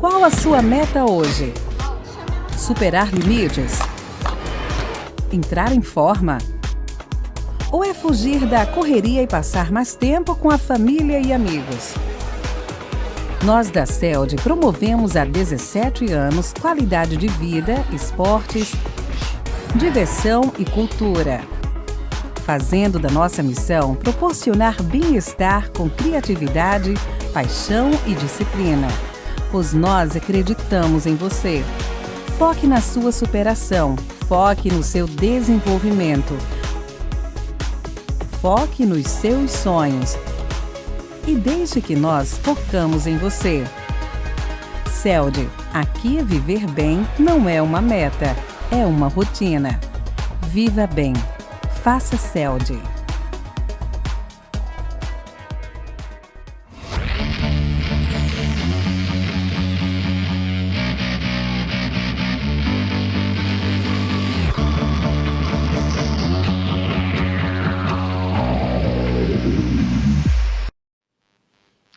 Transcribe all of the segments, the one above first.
Qual a sua meta hoje? Superar limites? Entrar em forma? Ou é fugir da correria e passar mais tempo com a família e amigos? Nós da CELD promovemos há 17 anos qualidade de vida, esportes, diversão e cultura, fazendo da nossa missão proporcionar bem-estar com criatividade, paixão e disciplina, pois nós acreditamos em você. Foque na sua superação, foque no seu desenvolvimento, foque nos seus sonhos e deixe que nós focamos em você. CELD, aqui viver bem não é uma meta, é uma rotina. Viva bem. Faça CELD.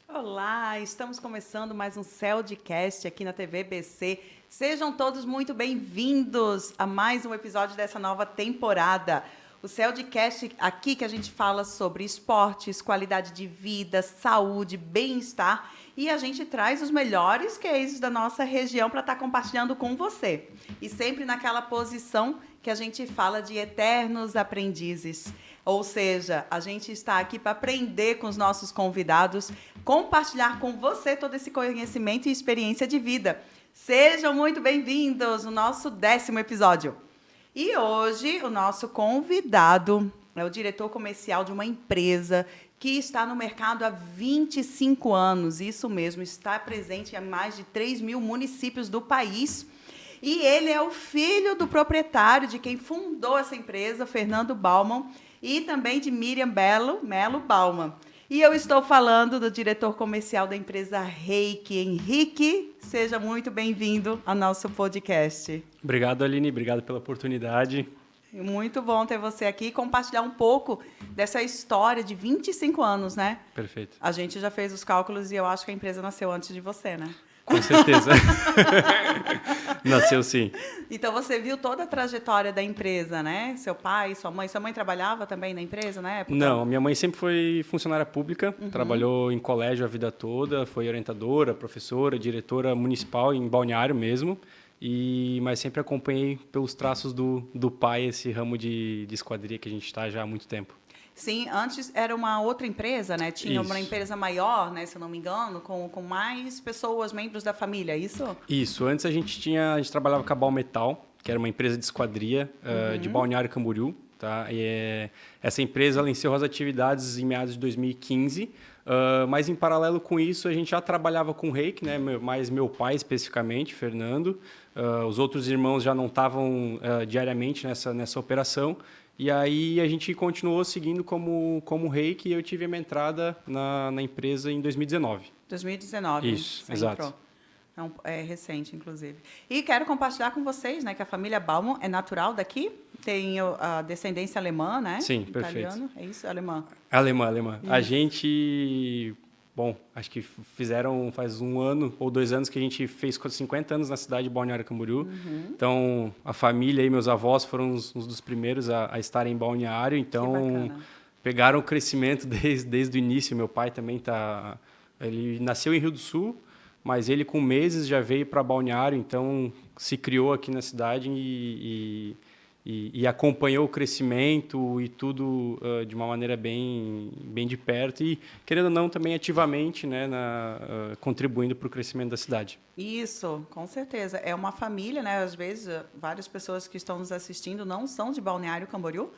Olá, estamos começando mais um CELDcast aqui na TV BC. Sejam todos muito bem-vindos a mais um episódio dessa nova temporada. O CELDcast aqui que a gente fala sobre esportes, qualidade de vida, saúde, bem-estar e a gente traz os melhores cases da nossa região para estar compartilhando com você. E sempre naquela posição que a gente fala de eternos aprendizes. Ou seja, a gente está aqui para aprender com os nossos convidados, compartilhar com você todo esse conhecimento e experiência de vida. Sejam muito bem-vindos no nosso 10º episódio. E hoje o nosso convidado é o diretor comercial de uma empresa que está no mercado há 25 anos. Isso mesmo, está presente em mais de 3.000 municípios do país. E ele é o filho do proprietário, de quem fundou essa empresa, Fernando Baumann, e também de Miriam Melo Baumann. E eu estou falando do diretor comercial da empresa Reiki, Henrique. Seja muito bem-vindo ao nosso podcast. Obrigado, Aline. Obrigado pela oportunidade. Muito bom ter você aqui e compartilhar um pouco dessa história de 25 anos, né? Perfeito. A gente já fez os cálculos e eu acho que a empresa nasceu antes de você, né? Com certeza. Nasceu sim. Então, você viu toda a trajetória da empresa, né? Seu pai, sua mãe. Sua mãe trabalhava também na empresa na época? Não, minha mãe sempre foi funcionária pública, trabalhou em colégio a vida toda, foi orientadora, professora, diretora municipal em Balneário mesmo, mas sempre acompanhei pelos traços do pai esse ramo de esquadria que a gente está já há muito tempo. Sim, antes era uma outra empresa, né? Tinha Isso. uma empresa maior, né, se eu não me engano, com mais pessoas, membros da família, é isso? Isso, antes a gente trabalhava com a Balmetal, que era uma empresa de esquadria de Balneário Camboriú, tá? Essa empresa ela encerrou as atividades em meados de 2015, mas em paralelo com isso a gente já trabalhava com reiki, né? Mais meu pai especificamente, Fernando, os outros irmãos já não estavam diariamente nessa operação. E aí a gente continuou seguindo como reiki e eu tive a minha entrada na empresa em 2019. 2019. Isso, exato. Então, é recente, inclusive. E quero compartilhar com vocês, né, que a família Baumann é natural daqui, tem a descendência alemã, né? Sim, Italiano, perfeito. é isso? Alemã. Alemã. Isso. A gente... Bom, acho que fizeram faz 1 ano ou 2 anos que a gente fez 50 anos na cidade de Balneário Camboriú. Então, a família e meus avós foram uns dos primeiros a estarem em Balneário. Então, pegaram o crescimento desde o início. Meu pai também ele nasceu em Rio do Sul, mas ele com meses já veio para Balneário. Então, se criou aqui na cidade e acompanhou o crescimento e tudo de uma maneira bem de perto e, querendo ou não, também ativamente, né, contribuindo para o crescimento da cidade. Isso, com certeza. É uma família, né? Às vezes, várias pessoas que estão nos assistindo não são de Balneário Camboriú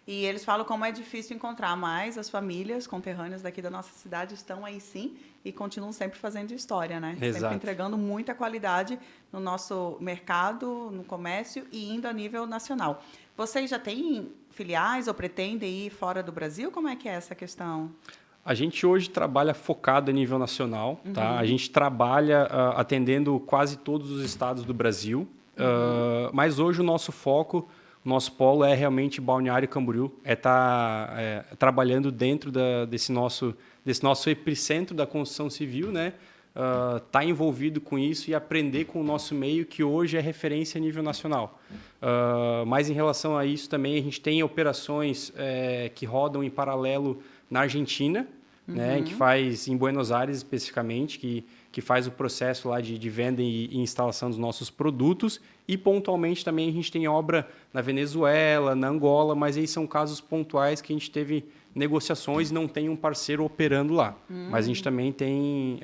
e eles falam como é difícil encontrar, mas as famílias conterrâneas daqui da nossa cidade estão aí sim e continuam sempre fazendo história, né? Exato. Sempre entregando muita qualidade no nosso mercado, no comércio e indo a nível nacional. Vocês já têm filiais ou pretendem ir fora do Brasil? Como é que é essa questão? A gente hoje trabalha focado a nível nacional, tá? A gente trabalha atendendo quase todos os estados do Brasil, mas hoje o nosso foco, o nosso polo é realmente Balneário Camboriú, trabalhando dentro desse nosso epicentro da construção civil, né? estar envolvido com isso e aprender com o nosso meio, que hoje é referência a nível nacional. Mas em relação a isso também, a gente tem operações que rodam em paralelo na Argentina, né, que faz em Buenos Aires especificamente, que faz o processo lá de venda e instalação dos nossos produtos. E pontualmente também a gente tem obra na Venezuela, na Angola, mas aí são casos pontuais que a gente teve negociações e não tem um parceiro operando lá. Mas a gente também tem,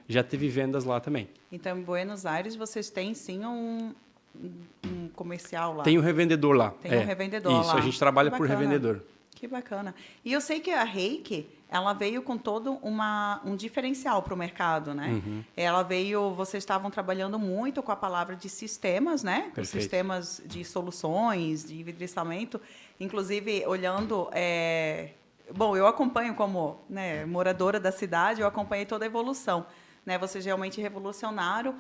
já teve vendas lá também. Então, em Buenos Aires, vocês têm sim um comercial lá? Tem um revendedor lá. Tem um revendedor lá. Isso, a gente trabalha por revendedor. Que bacana. E eu sei que a Reiki, ela veio com todo um diferencial para o mercado, né? Ela veio, vocês estavam trabalhando muito com a palavra de sistemas, né? Os sistemas de soluções, de vidraçamento. Inclusive, olhando... Bom, eu acompanho como, né, moradora da cidade, eu acompanhei toda a evolução. Né? Vocês realmente revolucionaram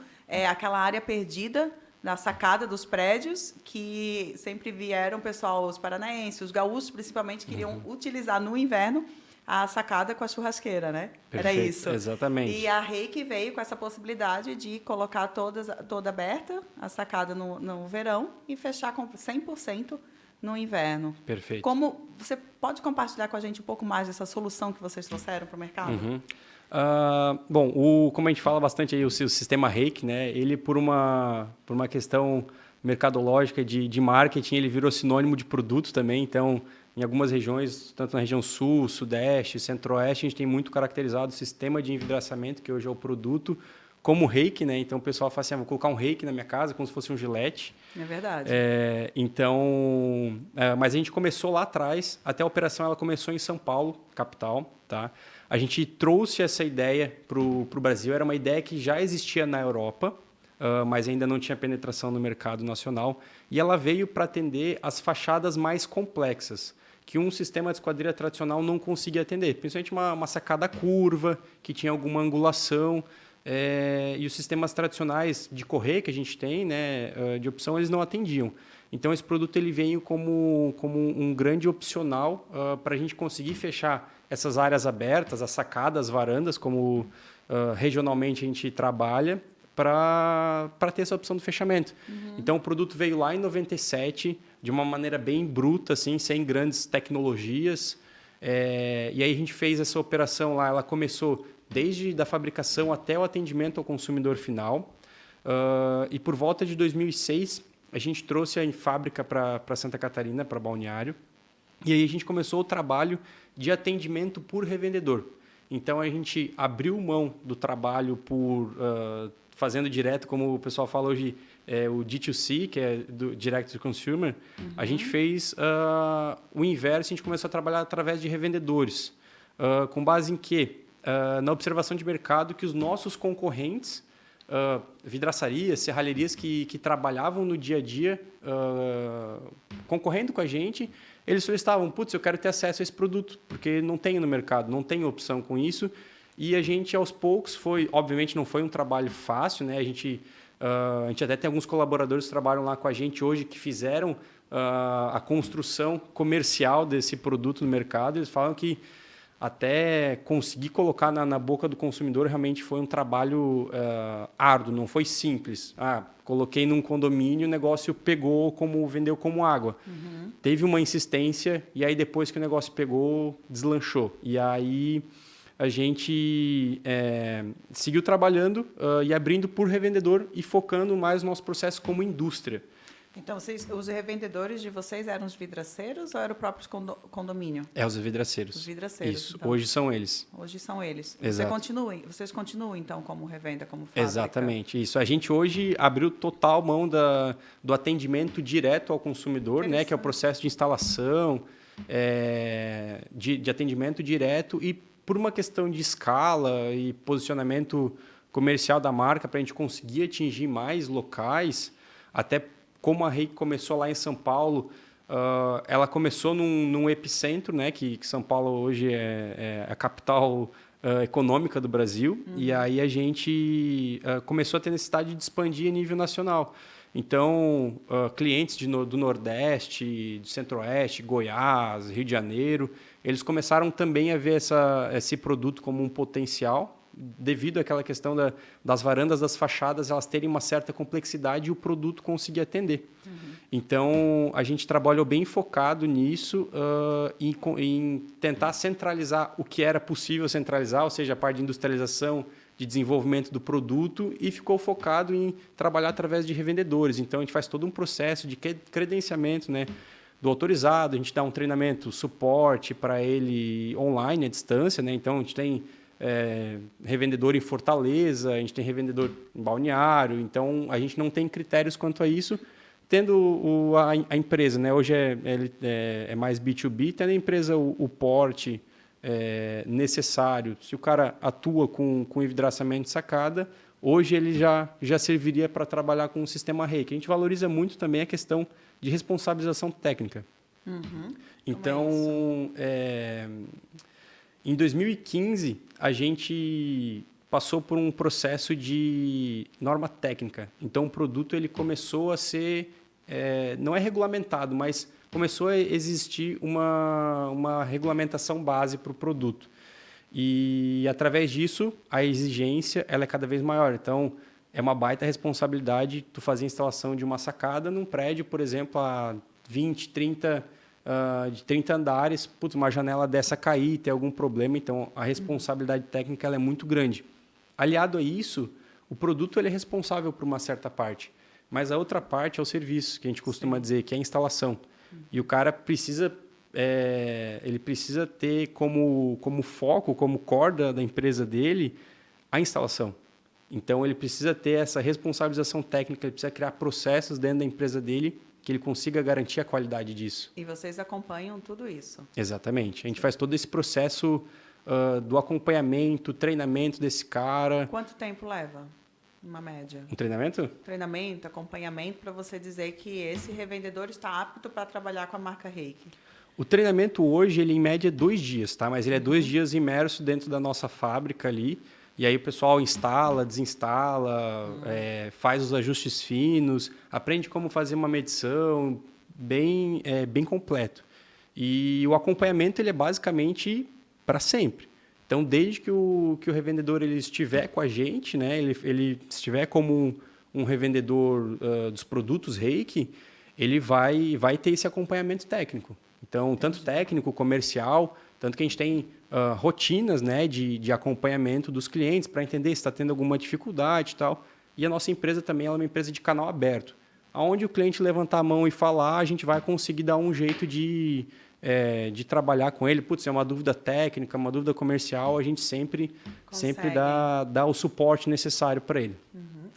aquela área perdida na sacada dos prédios, que sempre vieram pessoal, os paranaenses, os gaúchos principalmente, queriam utilizar no inverno a sacada com a churrasqueira, né? Perfeito, era isso. Exatamente. E a Reiki veio com essa possibilidade de colocar toda aberta, a sacada no verão, e fechar com 100% no inverno. Perfeito. Como você pode compartilhar com a gente um pouco mais dessa solução que vocês trouxeram para o mercado? Bom, como a gente fala bastante aí, o sistema Reiki, né? Ele por uma questão mercadológica de marketing, ele virou sinônimo de produto também. Então, em algumas regiões, tanto na região sul, sudeste, centro-oeste, a gente tem muito caracterizado o sistema de envidraçamento, que hoje é o produto, como Reiki, né? Então, o pessoal fala assim, vou colocar um Reiki na minha casa, como se fosse um gilete. É verdade. Mas a gente começou lá atrás, até a operação ela começou em São Paulo, capital, tá? A gente trouxe essa ideia para o Brasil, era uma ideia que já existia na Europa, mas ainda não tinha penetração no mercado nacional, e ela veio para atender as fachadas mais complexas, que um sistema de esquadrilha tradicional não conseguia atender, principalmente uma sacada curva, que tinha alguma angulação, e os sistemas tradicionais de correr que a gente tem, né, de opção, eles não atendiam. Então, esse produto ele veio como um grande opcional para a gente conseguir fechar essas áreas abertas, as sacadas, as varandas, como regionalmente a gente trabalha, para ter essa opção do fechamento. Então, o produto veio lá em 97, de uma maneira bem bruta, assim, sem grandes tecnologias. E aí a gente fez essa operação lá, ela começou desde da fabricação até o atendimento ao consumidor final. E por volta de 2006, a gente trouxe a fábrica para Santa Catarina, para Balneário. E aí a gente começou o trabalho de atendimento por revendedor. Então, a gente abriu mão do trabalho por fazendo direto, como o pessoal fala hoje, o D2C, que é do Direct to Consumer. A gente fez o inverso, a gente começou a trabalhar através de revendedores. Com base em quê? Na observação de mercado que os nossos concorrentes, vidraçarias, serralherias que trabalhavam no dia a dia concorrendo com a gente, eles solicitavam, eu quero ter acesso a esse produto, porque não tem no mercado, não tem opção com isso. E a gente, aos poucos, obviamente não foi um trabalho fácil, né? A gente até tem alguns colaboradores que trabalham lá com a gente hoje que fizeram a construção comercial desse produto no mercado. Eles falam que até conseguir colocar na boca do consumidor realmente foi um trabalho árduo, não foi simples. Coloquei num condomínio, o negócio vendeu como água. Teve uma insistência e aí depois que o negócio pegou, deslanchou. E aí a gente seguiu trabalhando e abrindo por revendedor e focando mais no nosso processo como indústria. Então, os revendedores de vocês eram os vidraceiros ou era o próprio condomínio? Os vidraceiros. Os vidraceiros. Isso, então. hoje são eles. Hoje são eles. Exato. Vocês continuam, então, como revenda, como fábrica? Exatamente, isso. A gente hoje abriu total mão do atendimento direto ao consumidor, né, que é o processo de instalação, de atendimento direto, e por uma questão de escala e posicionamento comercial da marca, para a gente conseguir atingir mais locais, até como a Reiki começou lá em São Paulo, ela começou num epicentro, né, que São Paulo hoje é a capital econômica do Brasil, e aí a gente começou a ter necessidade de expandir a nível nacional. Então, clientes do Nordeste, do Centro-Oeste, Goiás, Rio de Janeiro, eles começaram também a ver esse produto como um potencial devido àquela questão das varandas, das fachadas, elas terem uma certa complexidade e o produto conseguir atender. Então, a gente trabalhou bem focado nisso, em tentar centralizar o que era possível centralizar, ou seja, a parte de industrialização, de desenvolvimento do produto, e ficou focado em trabalhar através de revendedores. Então, a gente faz todo um processo de credenciamento, né, do autorizado, a gente dá um treinamento, suporte para ele online, à distância, né? Então, a gente tem revendedor em Fortaleza, a gente tem revendedor em Balneário, então a gente não tem critérios quanto a isso, tendo a empresa, né? Hoje é mais B2B, tendo a empresa o porte necessário, se o cara atua com envidraçamento de sacada, hoje ele já serviria para trabalhar com o sistema Reiki. A gente valoriza muito também a questão de responsabilização técnica. Então, em 2015, a gente passou por um processo de norma técnica. Então, o produto ele começou a ser, não é regulamentado, mas começou a existir uma regulamentação base para o produto. E, através disso, a exigência ela é cada vez maior. Então, é uma baita responsabilidade tu fazer a instalação de uma sacada num prédio, por exemplo, a 20, 30, de 30 andares, putz, uma janela dessa cair, ter algum problema, então a responsabilidade técnica ela é muito grande. Aliado a isso, o produto ele é responsável por uma certa parte, mas a outra parte é o serviço, que a gente costuma dizer, que é a instalação. E o cara precisa, ele precisa ter como foco, como corda da empresa dele, a instalação. Então, ele precisa ter essa responsabilização técnica, ele precisa criar processos dentro da empresa dele que ele consiga garantir a qualidade disso. E vocês acompanham tudo isso? Exatamente. A gente faz todo esse processo do acompanhamento, treinamento desse cara. Quanto tempo leva, uma média? Um treinamento? Treinamento, acompanhamento, para você dizer que esse revendedor está apto para trabalhar com a marca Reiki. O treinamento hoje, ele em média é 2 dias, tá? Mas ele é 2 dias imerso dentro da nossa fábrica ali. E aí o pessoal instala, desinstala, faz os ajustes finos, aprende como fazer uma medição, bem completo. E o acompanhamento ele é basicamente para sempre. Então, desde que o revendedor ele estiver com a gente, né, ele estiver como um revendedor dos produtos Reiki, ele vai ter esse acompanhamento técnico. Então, tanto técnico, comercial, tanto que a gente tem rotinas, né, de acompanhamento dos clientes para entender se está tendo alguma dificuldade e tal. E a nossa empresa também é uma empresa de canal aberto. Onde o cliente levantar a mão e falar, a gente vai conseguir dar um jeito de trabalhar com ele. Putz, é uma dúvida técnica, uma dúvida comercial, a gente sempre dá o suporte necessário para ele.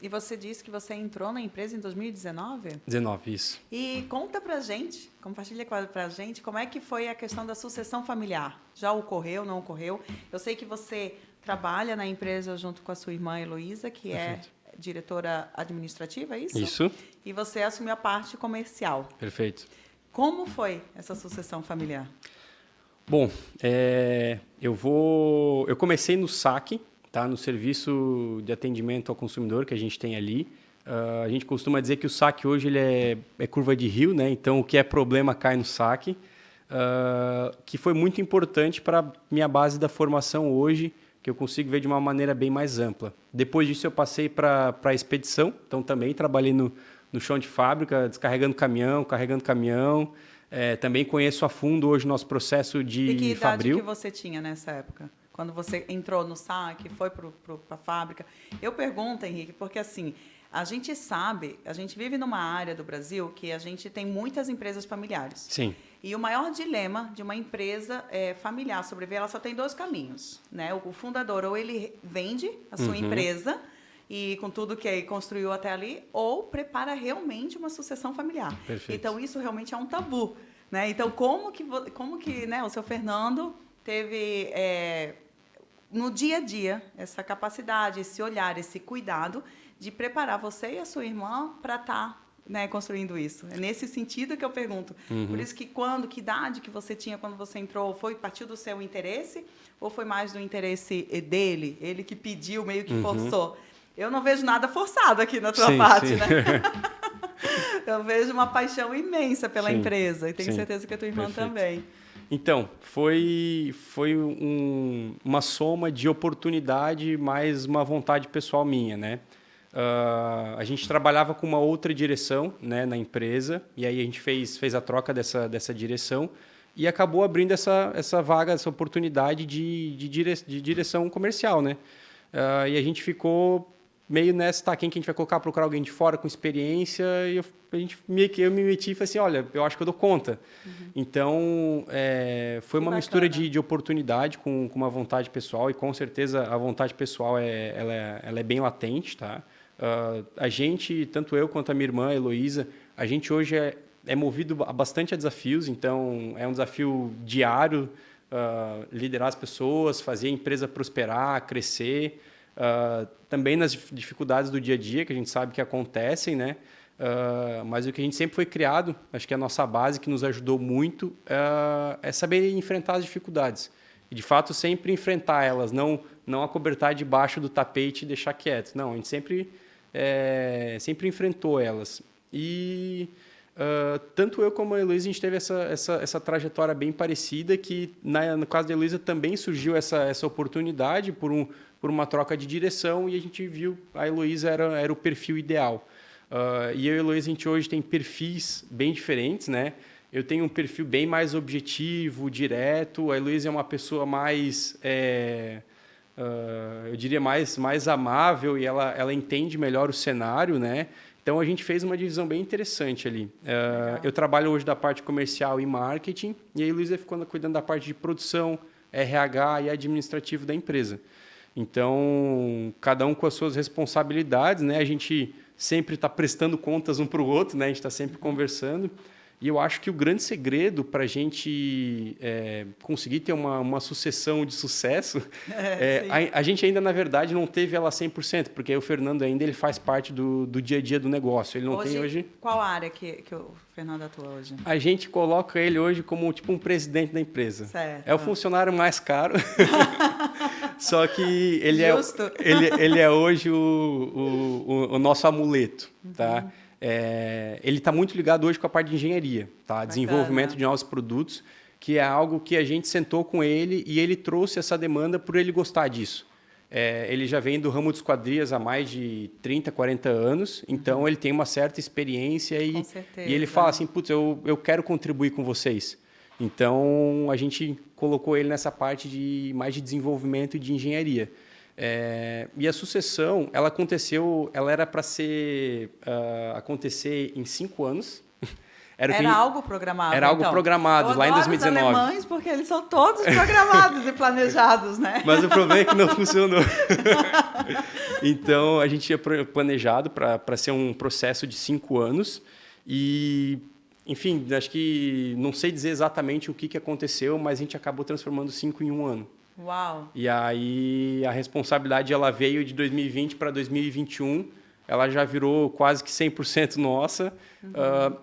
E você disse que você entrou na empresa em 2019? 19, isso. E conta pra gente, compartilha pra gente, como é que foi a questão da sucessão familiar? Já ocorreu, não ocorreu? Eu sei que você trabalha na empresa junto com a sua irmã Heloísa, que Perfeito. É diretora administrativa, é isso? Isso. E você assumiu a parte comercial. Perfeito. Como foi essa sucessão familiar? Bom, eu comecei no saque, tá? No serviço de atendimento ao consumidor que a gente tem ali. A gente costuma dizer que o saque hoje ele é curva de rio, né? Então, o que é problema cai no saque, que foi muito importante para a minha base da formação hoje, que eu consigo ver de uma maneira bem mais ampla. Depois disso, eu passei para a expedição, então também trabalhei no chão de fábrica, descarregando caminhão, carregando caminhão. Também conheço a fundo hoje o nosso processo de fabril. E que idade que você tinha nessa época? Quando você entrou no saque, foi para a fábrica? Eu pergunto, Henrique, porque assim, a gente sabe, a gente vive numa área do Brasil que a gente tem muitas empresas familiares. Sim. E o maior dilema de uma empresa familiar sobreviver, ela só tem 2 caminhos, né? O fundador, ou ele vende a sua empresa, e com tudo que ele construiu até ali, ou prepara realmente uma sucessão familiar. Perfeito. Então, isso realmente é um tabu, né? Então, como que né, o seu Fernando teve, no dia a dia, essa capacidade, esse olhar, esse cuidado de preparar você e a sua irmã para estar construindo isso? É nesse sentido que eu pergunto. Por isso que que idade que você tinha quando você entrou? Partiu do seu interesse ou foi mais do interesse dele? Ele que pediu, meio que forçou? Eu não vejo nada forçado aqui na tua parte, sim. né? Eu vejo uma paixão imensa pela empresa e tenho certeza que a tua irmã Perfeito. também. Então, foi uma soma de oportunidade mais uma vontade pessoal minha, né? A gente trabalhava com uma outra direção, né, na empresa, e aí a gente fez a troca dessa direção e acabou abrindo essa vaga, essa oportunidade de direção comercial, né? E a gente ficou meio nessa, tá, quem que a gente vai colocar? Procurar alguém de fora com experiência, e eu me meti e falei assim, olha, eu acho que eu dou conta. Então, foi uma mistura de oportunidade com uma vontade pessoal, e com certeza a vontade pessoal ela é bem latente, tá? A gente, tanto eu quanto a minha irmã, a Heloísa, a gente hoje é movido bastante a desafios, então é um desafio diário, liderar as pessoas, fazer a empresa prosperar, crescer, também nas dificuldades do dia a dia, que a gente sabe que acontecem, né? Mas o que a gente sempre foi criado, acho que a nossa base que nos ajudou muito, é saber enfrentar as dificuldades. E, de fato, sempre enfrentar elas, não acobertar debaixo do tapete e deixar quieto. Não, a gente sempre enfrentou elas. E tanto eu como a Heloísa, a gente teve essa trajetória bem parecida, que no caso da Heloísa também surgiu essa oportunidade por uma troca de direção, e a gente viu a Heloísa era o perfil ideal. E eu e a Heloísa, a gente hoje tem perfis bem diferentes, né? Eu tenho um perfil bem mais objetivo, direto. A Heloísa é uma pessoa mais, eu diria, mais amável, e ela entende melhor o cenário, né? Então, a gente fez uma divisão bem interessante ali. Eu trabalho hoje da parte comercial e marketing, e a Heloísa ficou cuidando da parte de produção, RH e administrativo da empresa. Então, cada um com as suas responsabilidades, né? A gente sempre está prestando contas um para o outro, né? A gente está sempre conversando. E eu acho que o grande segredo para a gente conseguir ter uma sucessão de sucesso, a gente ainda, na verdade, não teve ela 100%, porque o Fernando ainda ele faz parte do dia a dia do negócio. Ele não tem hoje... Qual área que o Fernando atua hoje? A gente coloca ele hoje como tipo um presidente da empresa. Certo. É o funcionário mais caro, só que ele Justo. ele é hoje o nosso amuleto, tá? Ele está muito ligado hoje com a parte de engenharia, tá? Desenvolvimento de novos produtos, que é algo que a gente sentou com ele e ele trouxe essa demanda por ele gostar disso. Ele já vem do ramo de esquadrias há mais de 30, 40 anos, então ele tem uma certa experiência e ele fala assim, putz, eu quero contribuir com vocês. Então, a gente colocou ele nessa parte mais de desenvolvimento e de engenharia. E a sucessão, ela era para acontecer em 5 anos. Era algo programado. Era algo programado lá em 2019. Os alemães, porque eles são todos programados e planejados, né? Mas o problema é que não funcionou. Então, a gente tinha planejado para ser um processo de 5 anos. E, enfim, acho que não sei dizer exatamente o que aconteceu, mas a gente acabou transformando 5 em 1 ano. Uau! E aí a responsabilidade ela veio de 2020 para 2021, ela já virou quase que 100% nossa.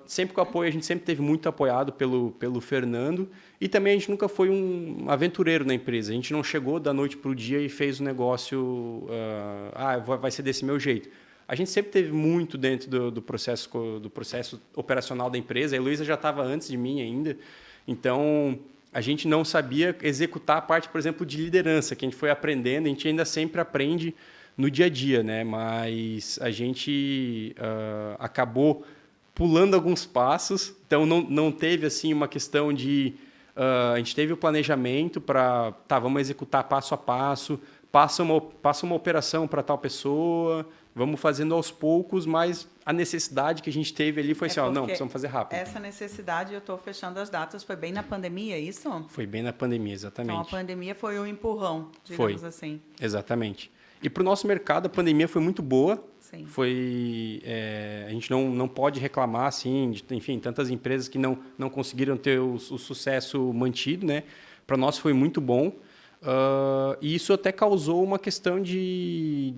Sempre com apoio, a gente sempre teve muito apoiado pelo Fernando, e também a gente nunca foi um aventureiro na empresa. A gente não chegou da noite para o dia e fez o negócio, vai ser desse meu jeito. A gente sempre teve muito dentro do processo operacional da empresa. A Heloísa já estava antes de mim ainda, então a gente não sabia executar a parte, por exemplo, de liderança, que a gente foi aprendendo. A gente ainda sempre aprende no dia a dia, né? Mas a gente acabou pulando alguns passos, então não teve assim uma questão de... a gente teve o planejamento para, vamos executar passo a passo, passa uma operação para tal pessoa, vamos fazendo aos poucos, mas a necessidade que a gente teve ali foi assim, não, precisamos fazer rápido. Essa necessidade, eu estou fechando as datas, foi bem na pandemia, é isso? Foi bem na pandemia, exatamente. Então, a pandemia foi um empurrão, digamos assim. Exatamente. E para o nosso mercado, a pandemia foi muito boa. Sim. A gente não pode reclamar, assim, enfim, tantas empresas que não conseguiram ter o sucesso mantido, né? Para nós foi muito bom. E isso até causou uma questão de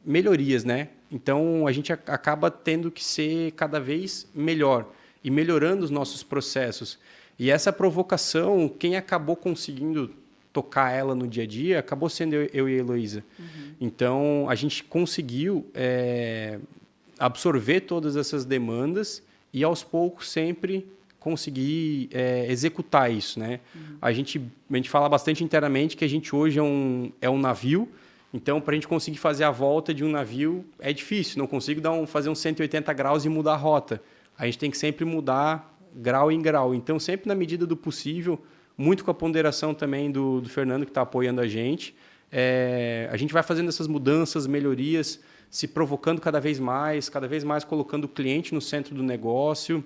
melhorias, né? Então, a gente acaba tendo que ser cada vez melhor e melhorando os nossos processos. E essa provocação, quem acabou conseguindo tocar ela no dia a dia, acabou sendo eu e a Heloísa. Então, a gente conseguiu absorver todas essas demandas e, aos poucos, sempre conseguir executar isso, né? A gente fala bastante internamente que a gente hoje é um navio, então para a gente conseguir fazer a volta de um navio é difícil, não consigo fazer uns 180 graus e mudar a rota. A gente tem que sempre mudar grau em grau. Então, sempre na medida do possível, muito com a ponderação também do Fernando, que está apoiando a gente vai fazendo essas mudanças, melhorias, se provocando cada vez mais colocando o cliente no centro do negócio,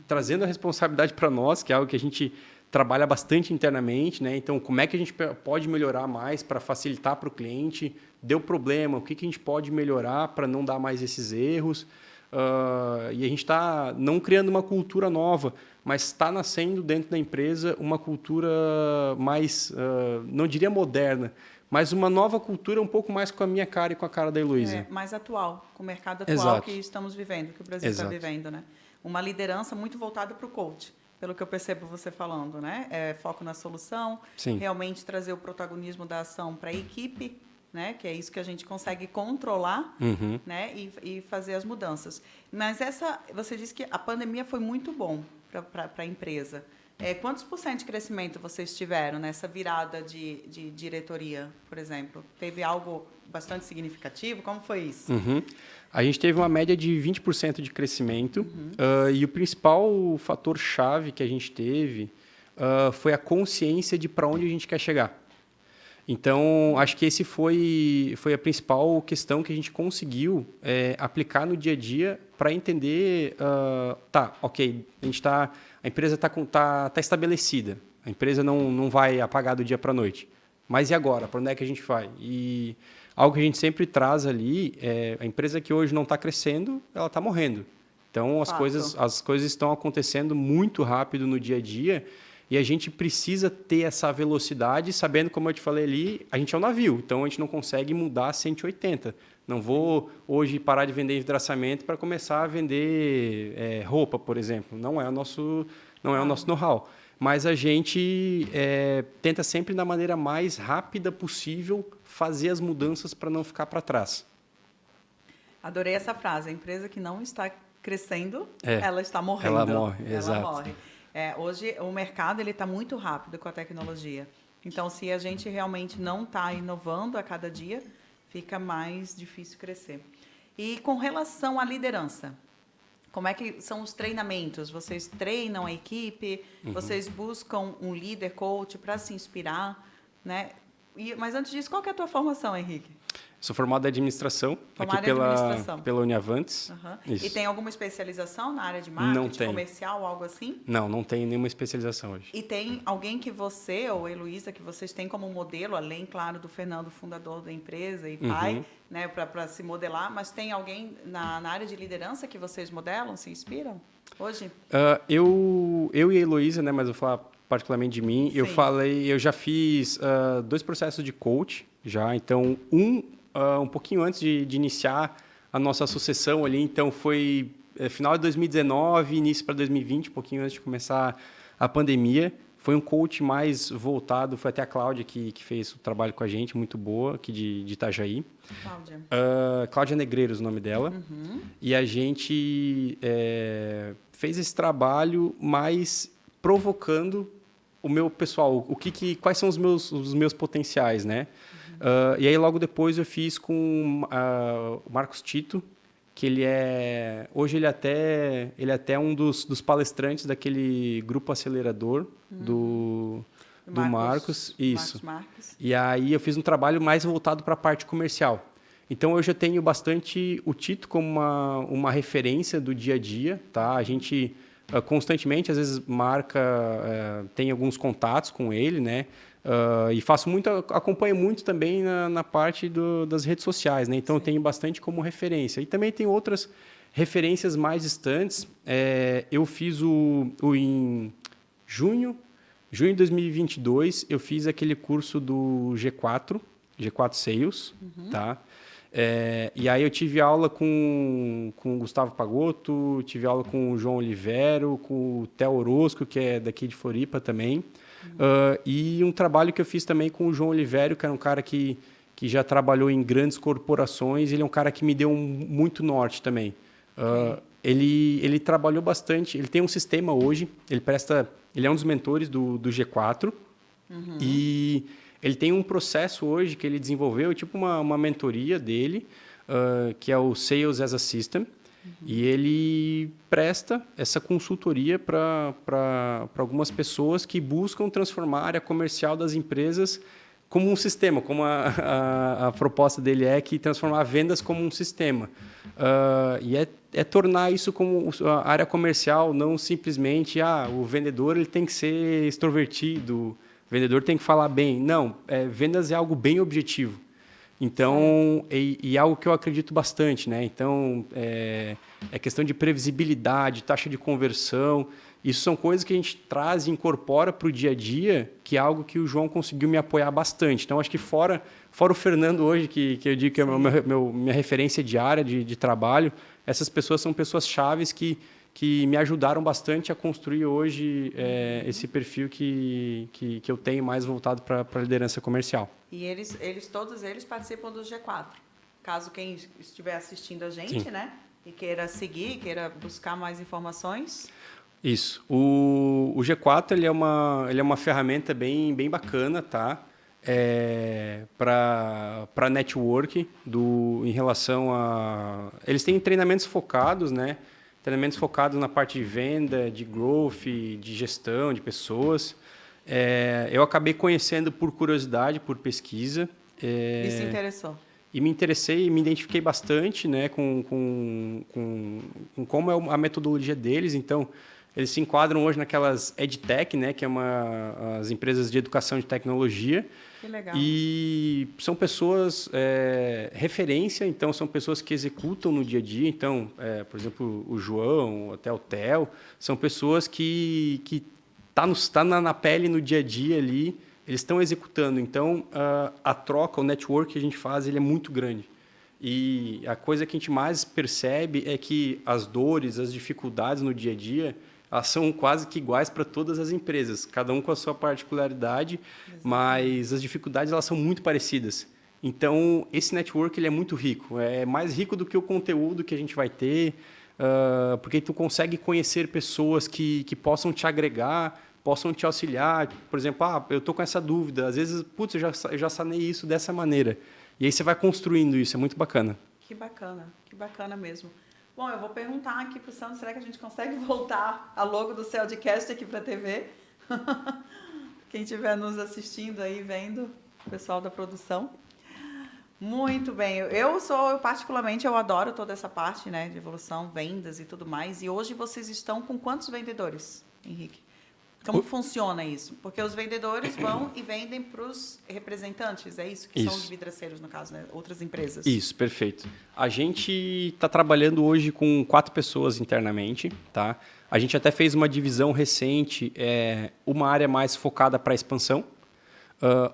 trazendo a responsabilidade para nós, que é algo que a gente trabalha bastante internamente, né? Então, como é que a gente pode melhorar mais para facilitar para o cliente? Deu problema, o que a gente pode melhorar para não dar mais esses erros? E a gente está não criando uma cultura nova, mas está nascendo dentro da empresa uma cultura mais, não diria moderna, mas uma nova cultura um pouco mais com a minha cara e com a cara da Heloísa. Mais atual, com o mercado atual. Exato. Que estamos vivendo, que o Brasil está vivendo, né? Uma liderança muito voltada para o coach, pelo que eu percebo você falando, né? Foco na solução, Sim. realmente trazer o protagonismo da ação para a equipe, né? Que é isso que a gente consegue controlar, né? E fazer as mudanças. Mas você disse que a pandemia foi muito bom para a empresa. Quantos % de crescimento vocês tiveram nessa virada de diretoria, por exemplo? Teve algo bastante significativo? Como foi isso? A gente teve uma média de 20% de crescimento e o principal fator-chave que a gente teve foi a consciência de para onde a gente quer chegar. Então, acho que esse foi a principal questão que a gente conseguiu aplicar no dia a dia para entender, ok, a empresa está estabelecida, a empresa não vai apagar do dia para a noite. Mas e agora? Para onde é que a gente vai? E algo que a gente sempre traz ali a empresa que hoje não está crescendo, ela está morrendo. Então, as coisas estão acontecendo muito rápido no dia a dia. E a gente precisa ter essa velocidade, sabendo, como eu te falei ali, a gente é um navio, então a gente não consegue mudar 180. Não vou hoje parar de vender envidraçamento para começar a vender roupa, por exemplo. Não é o nosso know-how. Mas a gente tenta sempre, da maneira mais rápida possível, fazer as mudanças para não ficar para trás. Adorei essa frase. A empresa que não está crescendo, ela está morrendo. Ela morre, exato. Ela morre. Hoje, o mercado está muito rápido com a tecnologia. Então, se a gente realmente não está inovando a cada dia, fica mais difícil crescer. E com relação à liderança, como é que são os treinamentos? Vocês treinam a equipe? Vocês buscam um líder coach para se inspirar, né? Mas antes disso, qual que é a tua formação, Henrique? Sou formado em administração, pela Uniavantes. E tem alguma especialização na área de marketing, comercial, algo assim? Não tenho nenhuma especialização hoje. E tem alguém que você, ou a Heloísa, que vocês têm como modelo, além, claro, do Fernando, fundador da empresa e pai, né, para se modelar, mas tem alguém na área de liderança que vocês modelam, se inspiram hoje? Eu e a Heloísa, né, mas eu vou falar particularmente de mim, Sim. eu já fiz 2 processos de coach, então um pouquinho antes de iniciar a nossa sucessão ali, então foi final de 2019, início para 2020, um pouquinho antes de começar a pandemia. Foi um coach mais voltado, foi até a Cláudia que fez o trabalho com a gente, muito boa, aqui de Itajaí. Cláudia. Cláudia Negreiros, o nome dela. E a gente fez esse trabalho mais provocando o meu pessoal, quais são os meus potenciais, né? E aí, logo depois, eu fiz com o Marcos Tito, que hoje ele é até um dos palestrantes daquele grupo acelerador do Marcos. Isso. Marcos. E aí eu fiz um trabalho mais voltado para a parte comercial. Então, eu já tenho bastante o Tito como uma referência do dia a dia, tá? A gente constantemente, às vezes, tem alguns contatos com ele, né? E acompanho muito também na parte das redes sociais, né? Então, Sim. Eu tenho bastante como referência. E também tem outras referências mais distantes. Eu fiz em junho de 2022, eu fiz aquele curso do G4 Sales, tá? E aí eu tive aula com o Gustavo Pagotto, tive aula com o João Olivero, com o Theo Orozco, que é daqui de Floripa também. E um trabalho que eu fiz também com o João Olivero, que era um cara que já trabalhou em grandes corporações. Ele é um cara que me deu muito norte também. Ele trabalhou bastante, ele tem um sistema hoje, ele é um dos mentores do G4, e ele tem um processo hoje que ele desenvolveu, tipo uma mentoria dele, que é o Sales as a System, e ele presta essa consultoria para algumas pessoas que buscam transformar a área comercial das empresas como um sistema, como a proposta dele é que transformar vendas como um sistema. E é tornar isso como a área comercial, não simplesmente o vendedor ele tem que ser extrovertido, o vendedor tem que falar bem. Não, vendas é algo bem objetivo. Então, e algo que eu acredito bastante, né? Então, é questão de previsibilidade, taxa de conversão. Isso são coisas que a gente traz e incorpora para o dia a dia, que é algo que o João conseguiu me apoiar bastante. Então, acho que fora o Fernando hoje, que eu digo que é minha referência diária de trabalho, essas pessoas são pessoas chaves que me ajudaram bastante a construir hoje esse perfil que eu tenho mais voltado para a liderança comercial. E todos eles participam do G4. Caso quem estiver assistindo a gente, né? E queira seguir, queira buscar mais informações. Isso. O G4 ele é uma ferramenta bem bacana, tá? Para network em relação a... Eles têm treinamentos focados, né? Treinamentos focados na parte de venda, de growth, de gestão de pessoas. Eu acabei conhecendo por curiosidade, por pesquisa. E se interessou? E me interessei e me identifiquei bastante, né, com como é a metodologia deles. Então, eles se enquadram hoje naquelas EdTech, né, que é as empresas de educação de tecnologia. Que legal. E são pessoas referência, então são pessoas que executam no dia a dia. Então, por exemplo, o João, até o Theo, são pessoas que tá na pele no dia a dia ali, eles estão executando. Então, a troca, o network que a gente faz, ele é muito grande. E a coisa que a gente mais percebe é que as dores, as dificuldades no dia a dia, elas são quase que iguais para todas as empresas, cada um com a sua particularidade, mas as dificuldades elas são muito parecidas. Então, esse network ele é muito rico, é mais rico do que o conteúdo que a gente vai ter, porque tu consegue conhecer pessoas que possam te agregar, possam te auxiliar. Por exemplo, eu estou com essa dúvida, às vezes, putz, eu já sanei isso dessa maneira. E aí você vai construindo isso, é muito bacana. Que bacana mesmo. Bom, eu vou perguntar aqui para o Sandro, será que a gente consegue voltar a logo do Celdcast aqui para a TV? Quem estiver nos assistindo aí, vendo, o pessoal da produção. Muito bem, eu particularmente, eu adoro toda essa parte, né, de evolução, vendas e tudo mais. E hoje vocês estão com quantos vendedores, Henrique? Como funciona isso? Porque os vendedores vão e vendem para os representantes, é isso? Que são os vidraceiros, no caso, né? Outras empresas. Isso, perfeito. A gente está trabalhando hoje com 4 pessoas internamente, tá? A gente até fez uma divisão recente, uma área mais focada para a expansão,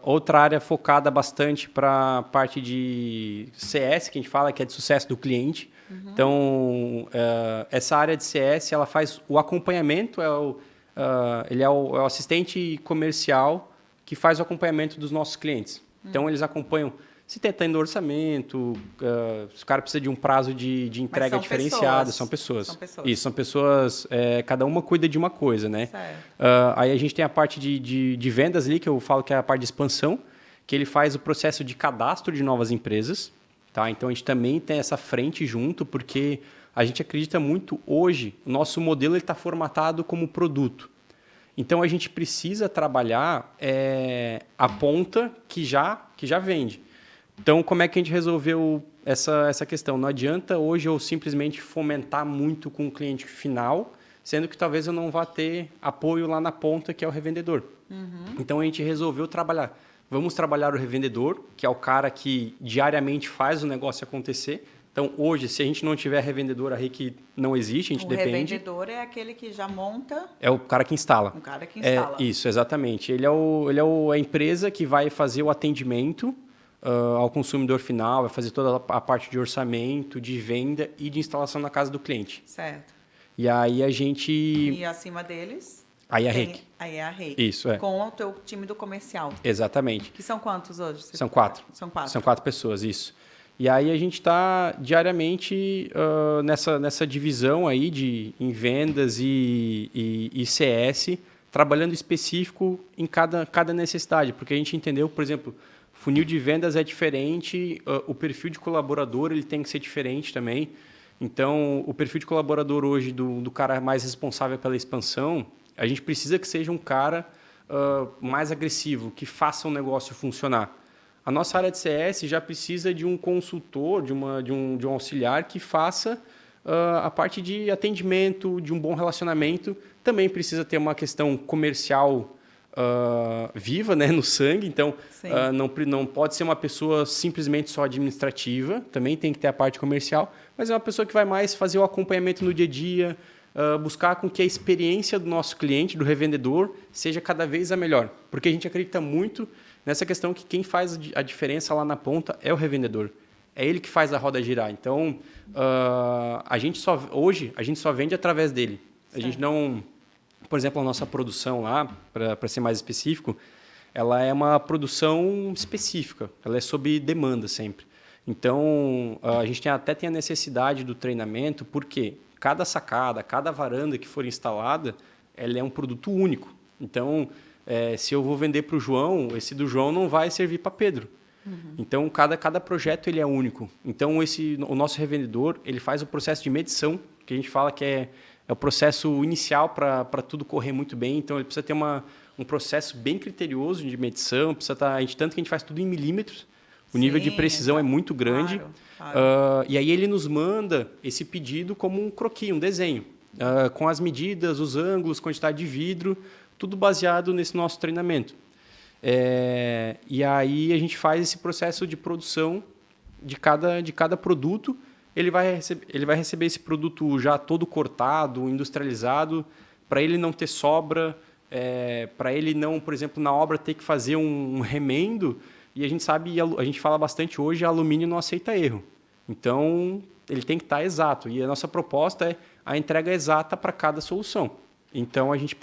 outra área focada bastante para a parte de CS, que a gente fala que é de sucesso do cliente. Então, essa área de CS, ela faz o acompanhamento, ele é o assistente comercial que faz o acompanhamento dos nossos clientes. Então, eles acompanham se está tendo orçamento, se o cara precisa de um prazo de entrega diferenciado. São pessoas. Isso, são pessoas, cada uma cuida de uma coisa, né? Aí a gente tem a parte de vendas ali, que eu falo que é a parte de expansão, que ele faz o processo de cadastro de novas empresas. Tá? Então, a gente também tem essa frente junto, porque a gente acredita muito hoje, o nosso modelo está formatado como produto. Então, a gente precisa trabalhar a ponta que já vende. Então, como é que a gente resolveu essa questão? Não adianta hoje eu simplesmente fomentar muito com o cliente final, sendo que talvez eu não vá ter apoio lá na ponta, que é o revendedor. Então, a gente resolveu trabalhar. Vamos trabalhar o revendedor, que é o cara que diariamente faz o negócio acontecer. Então, hoje, se a gente não tiver revendedor, a RIC não existe, a gente depende. O revendedor é aquele que já monta... É o cara que instala. O cara que instala. Isso, exatamente. Ele é a empresa que vai fazer o atendimento ao consumidor final, vai fazer toda a parte de orçamento, de venda e de instalação na casa do cliente. Certo. E aí a gente... E acima deles... Aí é a RIC. Aí é a RIC. Isso, Com o teu time do comercial. Exatamente. Que são quantos hoje? São 4. São 4. São 4 pessoas, isso. E aí a gente está diariamente nessa divisão aí em vendas e CS, trabalhando específico em cada necessidade, porque a gente entendeu, por exemplo, funil de vendas é diferente, o perfil de colaborador ele tem que ser diferente também. Então, o perfil de colaborador hoje do cara mais responsável pela expansão, a gente precisa que seja um cara mais agressivo, que faça o negócio funcionar. A nossa área de CS já precisa de um consultor, de um auxiliar que faça a parte de atendimento, de um bom relacionamento. Também precisa ter uma questão comercial viva, né, no sangue. Então, não pode ser uma pessoa simplesmente só administrativa. Também tem que ter a parte comercial. Mas é uma pessoa que vai mais fazer o acompanhamento no dia a dia, buscar com que a experiência do nosso cliente, do revendedor, seja cada vez a melhor. Porque a gente acredita muito nessa questão que quem faz a diferença lá na ponta é o revendedor. É ele que faz a roda girar. Então, hoje, a gente só vende através dele. A gente não... Por exemplo, a nossa produção lá, para ser mais específico, ela é uma produção específica. Ela é sob demanda sempre. Então, a gente até tem a necessidade do treinamento, porque cada sacada, cada varanda que for instalada, ela é um produto único. Então, se eu vou vender para o João, esse do João não vai servir para Pedro. Então, cada projeto ele é único. Então, o nosso revendedor ele faz o processo de medição, que a gente fala que é o processo inicial para tudo correr muito bem. Então, ele precisa ter um processo bem criterioso de medição, tanto que a gente faz tudo em milímetros. O nível de precisão é muito grande. Claro. E aí ele nos manda esse pedido como um croquis, um desenho, com as medidas, os ângulos, quantidade de vidro, tudo baseado nesse nosso treinamento. E aí a gente faz esse processo de produção de cada produto. Ele vai receber esse produto já todo cortado, industrializado, para ele não ter sobra, para ele não, por exemplo, na obra ter que fazer um remendo. E a gente sabe, a gente fala bastante hoje, alumínio não aceita erro. Então, ele tem que estar exato. E a nossa proposta é a entrega exata para cada solução. Então, a gente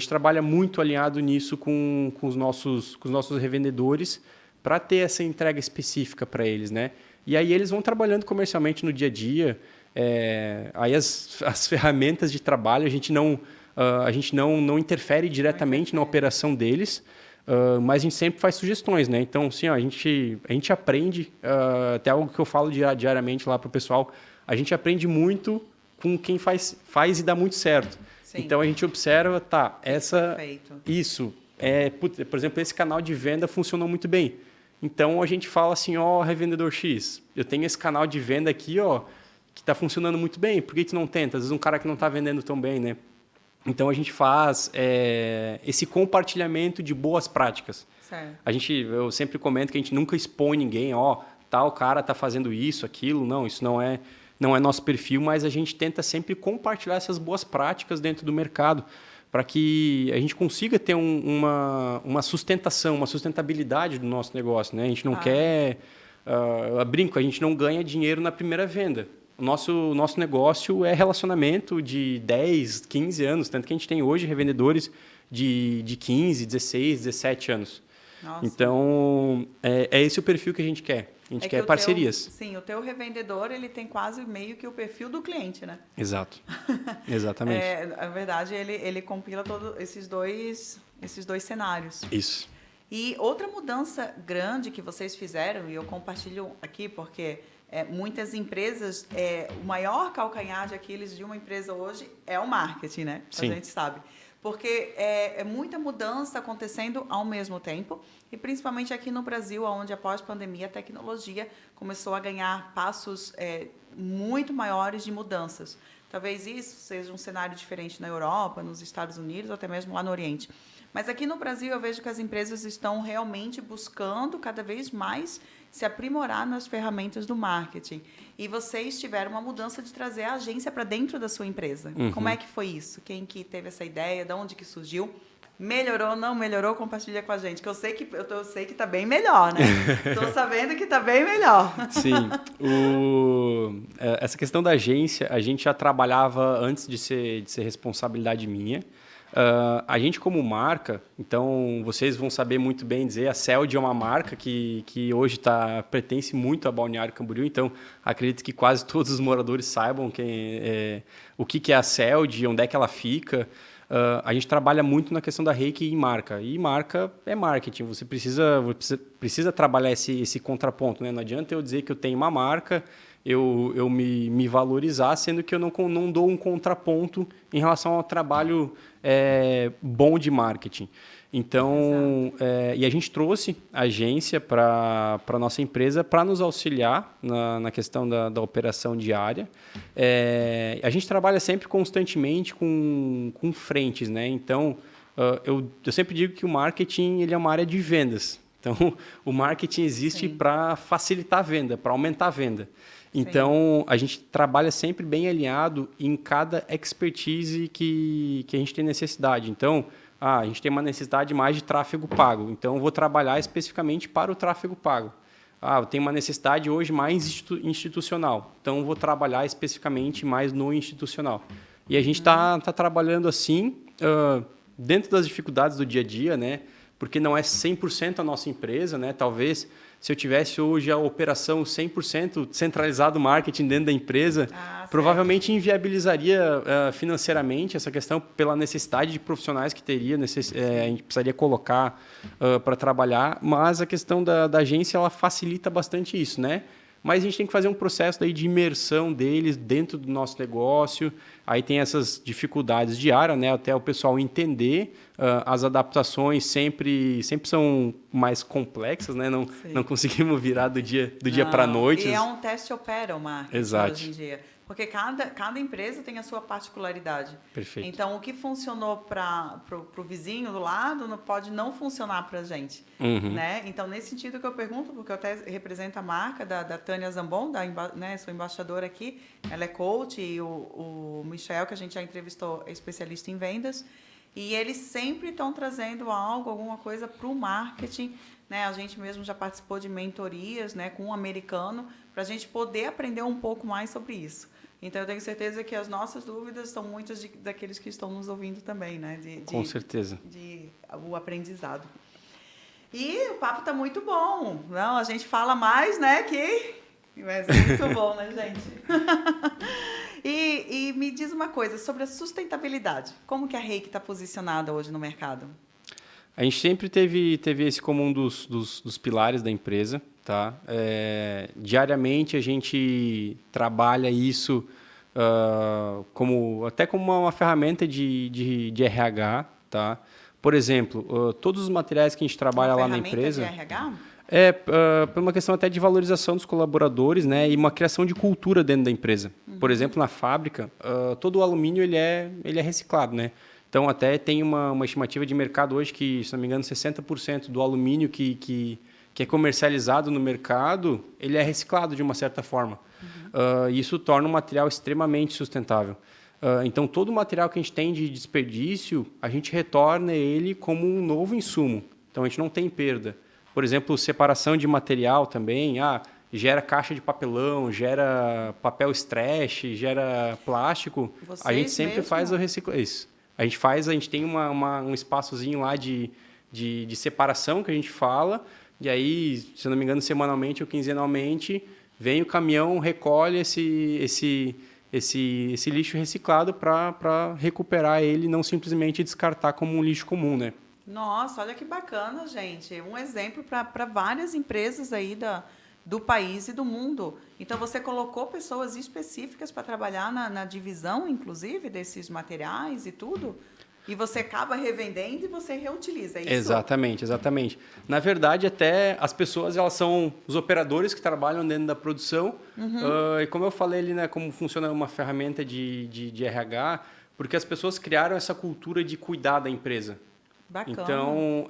trabalha muito alinhado nisso com os nossos revendedores para ter essa entrega específica para eles, né? E aí eles vão trabalhando comercialmente no dia a dia. Aí as ferramentas de trabalho, a gente não interfere diretamente na operação deles, mas a gente sempre faz sugestões, né? Então, assim, a gente aprende, até algo que eu falo diariamente lá para o pessoal, a gente aprende muito com quem faz e dá muito certo. Sim. Então, a gente observa, por exemplo, esse canal de venda funcionou muito bem. Então, a gente fala assim, revendedor X, eu tenho esse canal de venda aqui, que está funcionando muito bem, por que tu não tenta? Às vezes um cara que não está vendendo tão bem, né? Então, a gente faz esse compartilhamento de boas práticas. Certo. Eu sempre comento que a gente nunca expõe ninguém, tal cara está fazendo isso, aquilo. Não, isso não é nosso perfil, mas a gente tenta sempre compartilhar essas boas práticas dentro do mercado para que a gente consiga ter uma sustentação, uma sustentabilidade do nosso negócio, né? A gente não quer... a gente não ganha dinheiro na primeira venda. O nosso negócio é relacionamento de 10, 15 anos, tanto que a gente tem hoje revendedores de 15, 16, 17 anos. Nossa. Então, é esse o perfil que a gente quer. A gente quer parcerias. O teu revendedor ele tem quase meio que o perfil do cliente, né? Exato. Exatamente. Na verdade, ele compila todos esses dois cenários. Isso. E outra mudança grande que vocês fizeram, e eu compartilho aqui porque... muitas empresas, o maior calcanhar de Aquiles de uma empresa hoje é o marketing, né? Sim. A gente sabe. Porque é muita mudança acontecendo ao mesmo tempo, e principalmente aqui no Brasil, onde após a pandemia a tecnologia começou a ganhar passos muito maiores de mudanças. Talvez isso seja um cenário diferente na Europa, nos Estados Unidos, ou até mesmo lá no Oriente. Mas aqui no Brasil eu vejo que as empresas estão realmente buscando cada vez mais se aprimorar nas ferramentas do marketing. E vocês tiveram uma mudança de trazer a agência para dentro da sua empresa. Uhum. Como é que foi isso? Quem que teve essa ideia? De onde que surgiu? Melhorou, não melhorou? Compartilha com a gente, que eu sei que está bem melhor, né? Estou sabendo que está bem melhor. Sim. Essa questão da agência, a gente já trabalhava antes de ser responsabilidade minha. A gente como marca, então vocês vão saber muito bem dizer, a CELD é uma marca que hoje pertence muito a Balneário Camboriú, então acredito que quase todos os moradores saibam o que é a CELD, onde é que ela fica. A gente trabalha muito na questão da reiki e marca. E marca é marketing. Você precisa trabalhar esse contraponto, né? Não adianta eu dizer que eu tenho uma marca, eu me valorizar, sendo que eu não dou um contraponto em relação ao trabalho bom de marketing. Então, e a gente trouxe a agência para a nossa empresa para nos auxiliar na questão da operação diária. A gente trabalha sempre constantemente com frentes, né? Então, eu sempre digo que o marketing ele é uma área de vendas. Então, o marketing existe para facilitar a venda, para aumentar a venda. Então, a gente trabalha sempre bem alinhado em cada expertise que a gente tem necessidade. Então, a gente tem uma necessidade mais de tráfego pago, então eu vou trabalhar especificamente para o tráfego pago. Eu tenho uma necessidade hoje mais institucional, então eu vou trabalhar especificamente mais no institucional. E a gente está trabalhando assim, dentro das dificuldades do dia a dia, né? Porque não é 100% a nossa empresa, né? Talvez se eu tivesse hoje a operação 100% centralizado marketing dentro da empresa, provavelmente inviabilizaria financeiramente essa questão pela necessidade de profissionais que teria, a gente precisaria colocar para trabalhar, mas a questão da agência ela facilita bastante isso, né? Mas a gente tem que fazer um processo daí de imersão deles dentro do nosso negócio. Aí tem essas dificuldades diárias, né? Até o pessoal entender. As adaptações sempre são mais complexas, né? Não conseguimos virar do dia para a noite. E é um teste opera o marketing hoje em dia. Porque cada empresa tem a sua particularidade. Perfeito. Então, o que funcionou para o vizinho do lado pode não funcionar para a gente. Né? Então, nesse sentido que eu pergunto, porque eu até represento a marca da Tânia Zambon, né? Sou embaixadora aqui, ela é coach, e o Michel, que a gente já entrevistou, é especialista em vendas, e eles sempre estão trazendo alguma coisa para o marketing. Né? A gente mesmo já participou de mentorias, né, com um americano, para a gente poder aprender um pouco mais sobre isso. Então, eu tenho certeza que as nossas dúvidas são muitas daqueles que estão nos ouvindo também, né? Com certeza. O aprendizado. E o papo está muito bom. Não, a gente fala mais, né? Mas é muito bom, né, gente? E me diz uma coisa sobre a sustentabilidade. Como que a Reiki está posicionada hoje no mercado? A gente sempre teve esse como um dos pilares da empresa. Tá? Diariamente a gente trabalha isso até como uma ferramenta de RH. Tá? Por exemplo, todos os materiais que a gente trabalha lá na empresa... Uma ferramenta de RH? Por uma questão até de valorização dos colaboradores, né, e uma criação de cultura dentro da empresa. Por exemplo, na fábrica, todo o alumínio ele é reciclado. Né? Então, até tem uma estimativa de mercado hoje que, se não me engano, 60% do alumínio que é comercializado no mercado, ele é reciclado de uma certa forma. Isso torna um material extremamente sustentável. Então, todo o material que a gente tem de desperdício, a gente retorna ele como um novo insumo. Então, a gente não tem perda. Por exemplo, separação de material também, gera caixa de papelão, gera papel stretch, gera plástico. A gente sempre faz o reciclagem. Isso. A gente tem um espaçozinho lá de separação que a gente fala, e aí, se eu não me engano, semanalmente ou quinzenalmente, vem o caminhão, recolhe esse lixo reciclado para recuperar ele e não simplesmente descartar como um lixo comum, né? Nossa, olha que bacana, gente. Um exemplo para várias empresas aí do país e do mundo. Então, você colocou pessoas específicas para trabalhar na divisão, inclusive, desses materiais e tudo? E você acaba revendendo e você reutiliza, é isso? Exatamente. Na verdade, até as pessoas, elas são os operadores que trabalham dentro da produção. E como eu falei ali, né, como funciona uma ferramenta de RH, porque as pessoas criaram essa cultura de cuidar da empresa. Bacana. Então,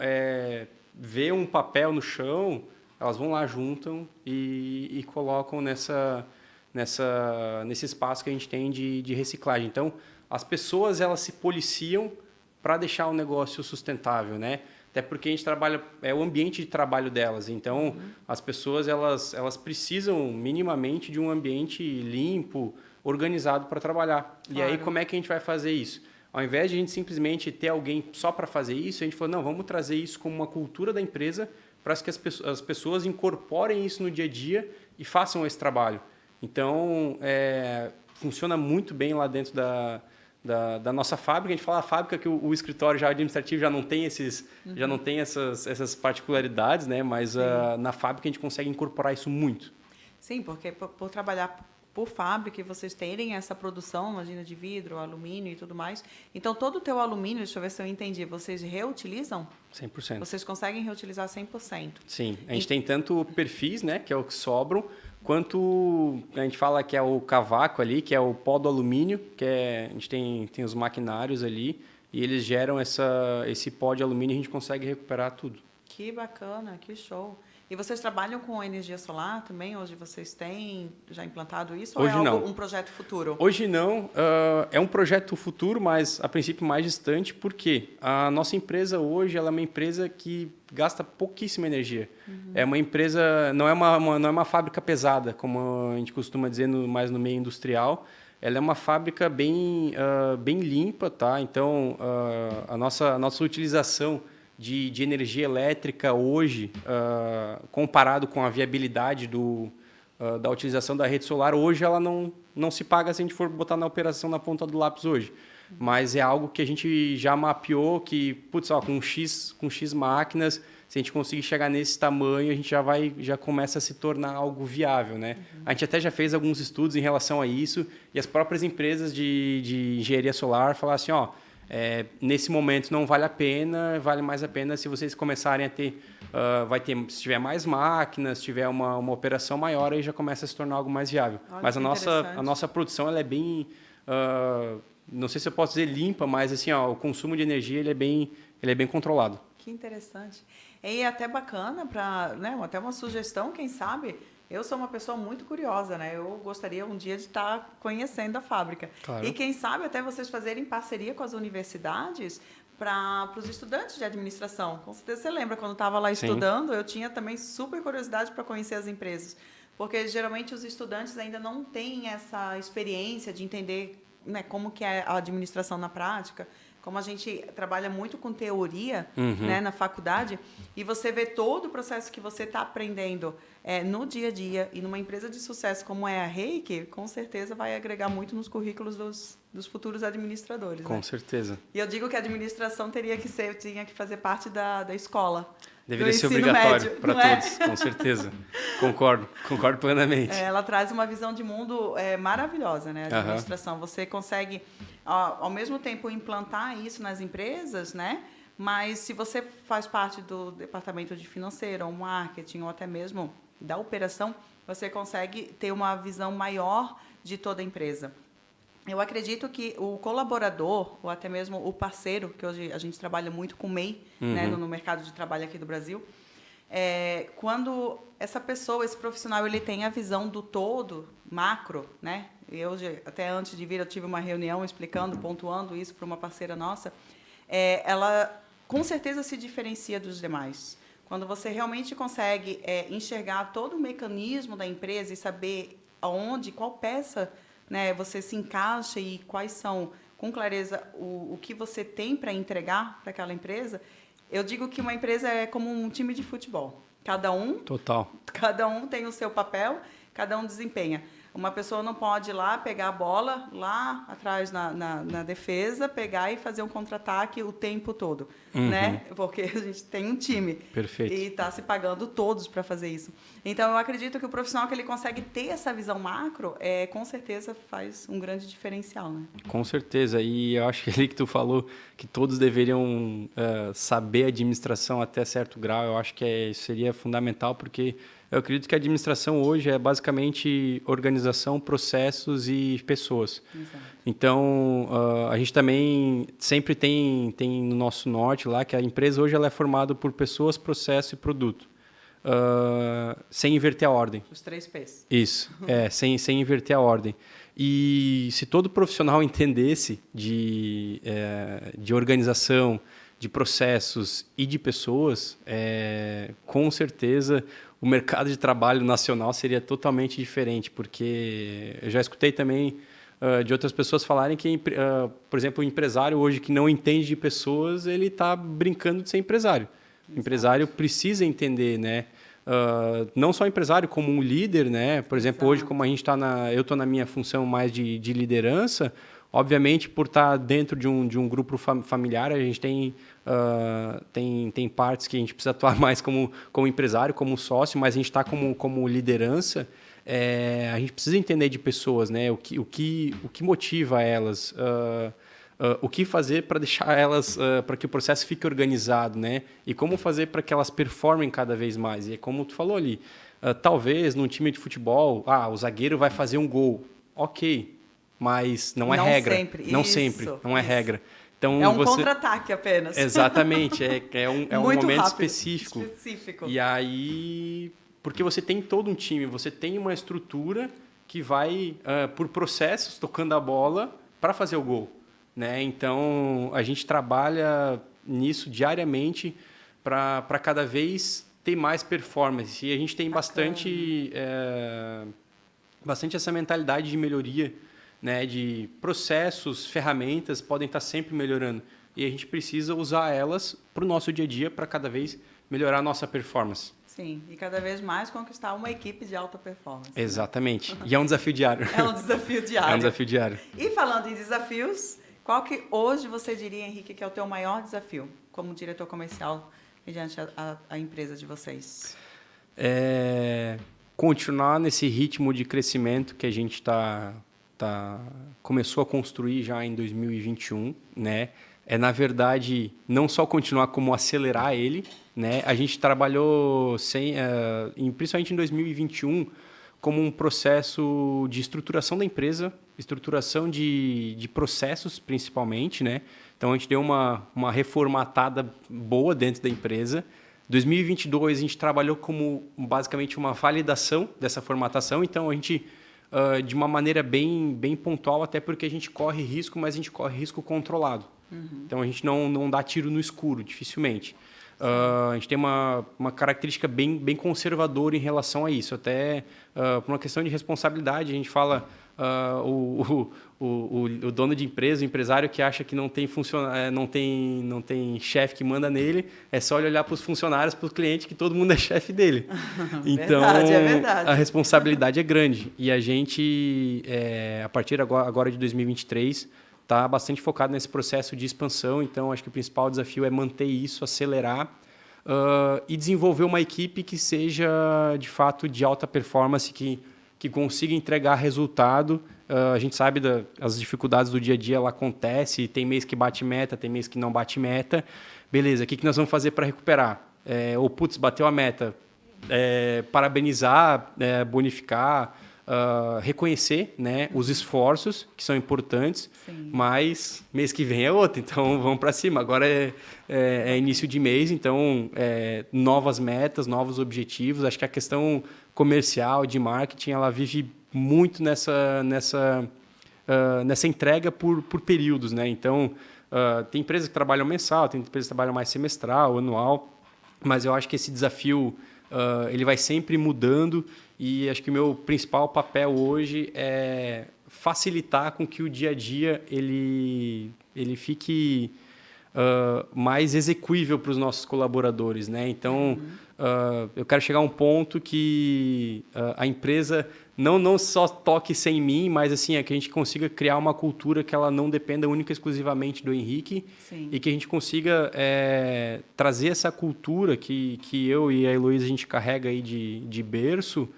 ver um papel no chão, elas vão lá, juntam e colocam nesse espaço que a gente tem de reciclagem. Então, as pessoas elas se policiam para deixar o negócio sustentável, né? Até porque a gente trabalha, é o ambiente de trabalho delas. Então, as pessoas elas precisam minimamente de um ambiente limpo, organizado para trabalhar. Claro. E aí, como é que a gente vai fazer isso? Ao invés de a gente simplesmente ter alguém só para fazer isso, a gente falou, não, vamos trazer isso como uma cultura da empresa para que as pessoas incorporem isso no dia a dia e façam esse trabalho. Então, funciona muito bem lá dentro da nossa fábrica. A gente fala a fábrica que o escritório já administrativo já não tem já não tem essas particularidades, né? Mas na fábrica a gente consegue incorporar isso muito. Sim, porque por trabalhar por fábrica e vocês terem essa produção, imagina, de vidro, alumínio e tudo mais. Então, todo o teu alumínio, deixa eu ver se eu entendi, vocês reutilizam? 100%. Vocês conseguem reutilizar 100%? Sim, a gente tem tanto perfis, né, que é o que sobram, quanto a gente fala que é o cavaco ali, que é o pó do alumínio, a gente tem os maquinários ali, e eles geram esse pó de alumínio e a gente consegue recuperar tudo. Que bacana, que show. E vocês trabalham com energia solar também? Hoje vocês têm já implantado isso? Hoje ou é não. Um projeto futuro? Hoje não. É um projeto futuro, mas a princípio mais distante. Por quê? A nossa empresa hoje ela é uma empresa que gasta pouquíssima energia. É uma empresa, não é uma fábrica pesada, como a gente costuma dizer mais no meio industrial. Ela é uma fábrica bem limpa, tá? Então, a nossa utilização de energia elétrica hoje, comparado com a viabilidade da utilização da rede solar, hoje ela não se paga se a gente for botar na operação na ponta do lápis hoje. Mas é algo que a gente já mapeou que, com X máquinas, se a gente conseguir chegar nesse tamanho, a gente já começa a se tornar algo viável, né? A gente até já fez alguns estudos em relação a isso e as próprias empresas de engenharia solar falaram assim, nesse momento não vale a pena, vale mais a pena se vocês começarem a ter, se tiver mais máquinas, se tiver uma operação maior, aí já começa a se tornar algo mais viável. Olha, mas a nossa produção ela é bem, não sei se eu posso dizer limpa, mas assim, o consumo de energia ele é bem controlado. Que interessante. E é até bacana para, né, até uma sugestão, quem sabe. Eu sou uma pessoa muito curiosa, né? Eu gostaria um dia de estar conhecendo a fábrica. Claro. E quem sabe até vocês fazerem parceria com as universidades para os estudantes de administração. Com certeza você lembra, quando estava lá estudando, eu tinha também super curiosidade para conhecer as empresas. Porque geralmente os estudantes ainda não têm essa experiência de entender, né, como que é a administração na prática. Como a gente trabalha muito com teoria, né, na faculdade, e você vê todo o processo que você está aprendendo no dia a dia, e numa empresa de sucesso como é a Reiki, com certeza vai agregar muito nos currículos dos futuros administradores. Com né? certeza. E eu digo que a administração tinha que fazer parte da escola. Deveria ser obrigatório para todos, com certeza. Concordo plenamente. Ela traz uma visão de mundo maravilhosa, né? A administração. Você consegue, ao mesmo tempo, implantar isso nas empresas, né? Mas se você faz parte do departamento de financeiro, ou marketing, ou até mesmo da operação, você consegue ter uma visão maior de toda a empresa. Eu acredito que o colaborador, ou até mesmo o parceiro, que hoje a gente trabalha muito com MEI, né, no mercado de trabalho aqui do Brasil, quando essa pessoa, esse profissional, ele tem a visão do todo, macro, né? E hoje, até antes de vir, eu tive uma reunião explicando, pontuando isso para uma parceira nossa, ela com certeza se diferencia dos demais. Quando você realmente consegue enxergar todo o mecanismo da empresa e saber qual peça, né, você se encaixa e quais são, com clareza, o que você tem para entregar para aquela empresa, eu digo que uma empresa é como um time de futebol. Cada um tem o seu papel, cada um desempenha. Uma pessoa não pode ir lá, pegar a bola, lá atrás na defesa, pegar e fazer um contra-ataque o tempo todo, né? Porque a gente tem um time. Perfeito. E está se pagando todos para fazer isso. Então, eu acredito que o profissional que ele consegue ter essa visão macro, com certeza faz um grande diferencial, né? Com certeza. E eu acho que ali que tu falou que todos deveriam saber administração até certo grau, eu acho que isso seria fundamental, porque eu acredito que a administração hoje é basicamente organização, processos e pessoas. Exato. Então, a gente também sempre tem no nosso norte lá que a empresa hoje ela é formada por pessoas, processo e produto. Sem inverter a ordem. Os 3 P's. Isso, sem inverter a ordem. E se todo profissional entendesse de organização, de processos e de pessoas, com certeza o mercado de trabalho nacional seria totalmente diferente, porque eu já escutei também de outras pessoas falarem que, por exemplo, o empresário hoje que não entende de pessoas, ele está brincando de ser empresário. O empresário precisa entender, né? Não só o empresário, como um líder, né? Por exemplo, hoje, como a gente eu estou na minha função mais de liderança, obviamente, por estar dentro de um grupo familiar, a gente tem partes que a gente precisa atuar mais como empresário, como sócio, mas a gente está como liderança. A gente precisa entender de pessoas, né? O que motiva elas, o que fazer para deixar elas, para que o processo fique organizado, né? E como fazer para que elas performem cada vez mais. E é como tu falou ali, talvez num time de futebol, o zagueiro vai fazer um gol, ok, mas não é regra. Não sempre, não é regra. Então, é um contra-ataque apenas. Exatamente, é um momento rápido, específico. E aí, porque você tem todo um time, você tem uma estrutura que vai, por processos, tocando a bola para fazer o gol, né? Então, a gente trabalha nisso diariamente para cada vez ter mais performance. E a gente tem bastante essa mentalidade de melhoria, né, de processos, ferramentas podem estar sempre melhorando. E a gente precisa usar elas para o nosso dia a dia para cada vez melhorar a nossa performance. Sim, e cada vez mais conquistar uma equipe de alta performance. Exatamente. Né? E é um desafio diário. É um desafio diário. É um desafio diário. E falando em desafios, qual que hoje você diria, Henrique, que é o teu maior desafio como diretor comercial mediante a empresa de vocês? Continuar nesse ritmo de crescimento que a gente começou a construir já em 2021, né? Na verdade, não só continuar, como acelerar ele, né? A gente trabalhou, principalmente em 2021, como um processo de estruturação da empresa, estruturação de processos, principalmente, né? Então, a gente deu uma reformatada boa dentro da empresa. 2022, a gente trabalhou como, basicamente, uma validação dessa formatação. Então, a gente, de uma maneira bem pontual, até porque a gente corre risco, mas a gente corre risco controlado. Então, a gente não dá tiro no escuro, dificilmente. A gente tem uma característica bem conservadora em relação a isso. Até por uma questão de responsabilidade, a gente fala o dono de empresa, o empresário que acha que não tem chefe que manda nele, é só ele olhar para os funcionários, para os clientes, que todo mundo é chefe dele. Então, verdade. A responsabilidade é grande. E a gente, a partir agora de 2023... está bastante focado nesse processo de expansão, então acho que o principal desafio é manter isso, acelerar e desenvolver uma equipe que seja, de fato, de alta performance, que consiga entregar resultado. A gente sabe das dificuldades do dia a dia, ela acontece, tem mês que bate meta, tem mês que não bate meta. Beleza, o que nós vamos fazer para recuperar? Bateu a meta, parabenizar, bonificar, reconhecer, né, os esforços que são importantes. Sim. Mas mês que vem é outro, então vamos para cima. Agora é início de mês, então novas metas, novos objetivos. Acho que a questão comercial, de marketing, ela vive muito nessa entrega por períodos, né? Então, tem empresas que trabalham mensal, tem empresas que trabalham mais semestral, anual, mas eu acho que esse desafio ele vai sempre mudando. E acho que o meu principal papel hoje é facilitar com que o dia a dia ele fique mais execuível para os nossos colaboradores, né? Então, eu quero chegar a um ponto que a empresa não só toque sem mim, mas assim, que a gente consiga criar uma cultura que ela não dependa única e exclusivamente do Henrique. Sim. E que a gente consiga trazer essa cultura que eu e a Heloísa a gente carrega aí de berço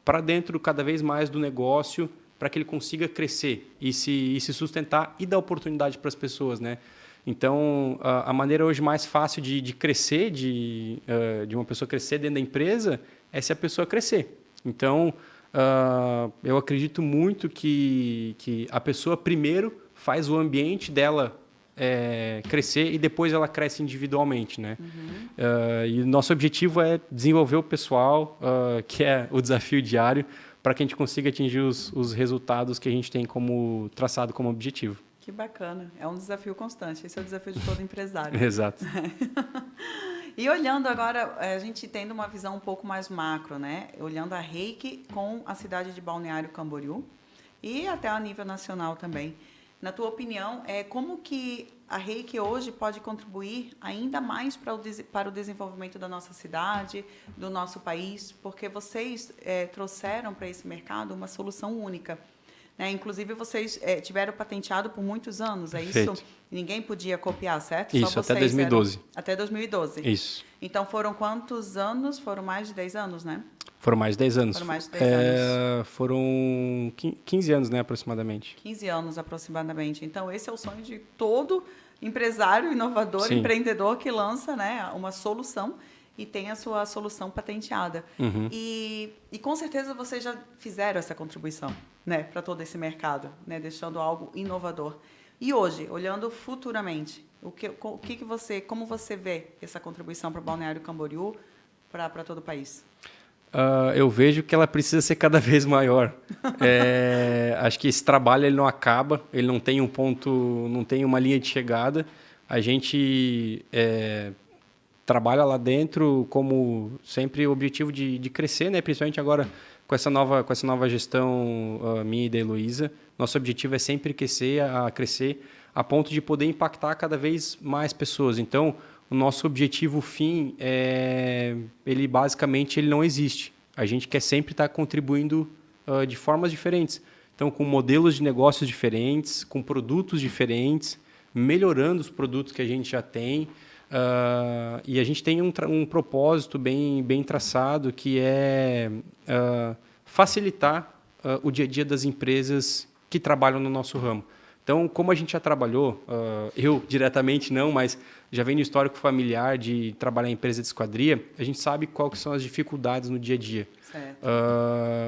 para dentro cada vez mais do negócio, para que ele consiga crescer e se sustentar e dar oportunidade para as pessoas, né? Então, a maneira hoje mais fácil de crescer, de uma pessoa crescer dentro da empresa, é se a pessoa crescer. Então, eu acredito muito que a pessoa primeiro faz o ambiente dela crescer e depois ela cresce individualmente, né? E o nosso objetivo é desenvolver o pessoal, que é o desafio diário, para que a gente consiga atingir os resultados que a gente tem traçado como objetivo. Que bacana. É um desafio constante. Esse é o desafio de todo empresário. Exato. E olhando agora, a gente tendo uma visão um pouco mais macro, né? Olhando a Reiki com a cidade de Balneário Camboriú, e até a nível nacional também. Na tua opinião, como que a Reiki hoje pode contribuir ainda mais para o desenvolvimento da nossa cidade, do nosso país? Porque vocês trouxeram para esse mercado uma solução única. Né? Inclusive, vocês tiveram patenteado por muitos anos, é Perfeito. isso? Ninguém podia copiar, certo? Isso, Só até vocês 2012. Até 2012. Isso. Então, foram quantos anos? Foram mais de 10 anos, né? Foram mais de 10 anos. Foram mais de 10 anos. Foram 15 anos, né, aproximadamente. 15 anos, aproximadamente. Então, esse é o sonho de todo empresário, inovador, Sim. empreendedor que lança, né, uma solução e tem a sua solução patenteada. Uhum. E com certeza vocês já fizeram essa contribuição, né, para todo esse mercado, né, deixando algo inovador. E hoje, olhando futuramente, como você vê essa contribuição para Balneário Camboriú, para todo o país? Eu vejo que ela precisa ser cada vez maior. Acho que esse trabalho ele não acaba, ele não tem um ponto, não tem uma linha de chegada. A gente trabalha lá dentro como sempre o objetivo de crescer, né? Principalmente agora com essa nova gestão minha e da Heloísa. Nosso objetivo é sempre crescer a ponto de poder impactar cada vez mais pessoas. Então, o nosso objetivo fim, ele basicamente não existe. A gente quer sempre estar contribuindo de formas diferentes. Então, com modelos de negócios diferentes, com produtos diferentes, melhorando os produtos que a gente já tem. E a gente tem um propósito bem traçado, que é facilitar o dia a dia das empresas que trabalham no nosso ramo. Então, como a gente já trabalhou, eu diretamente não, mas já vem no histórico familiar de trabalhar em empresa de esquadria, a gente sabe quais são as dificuldades no dia a dia.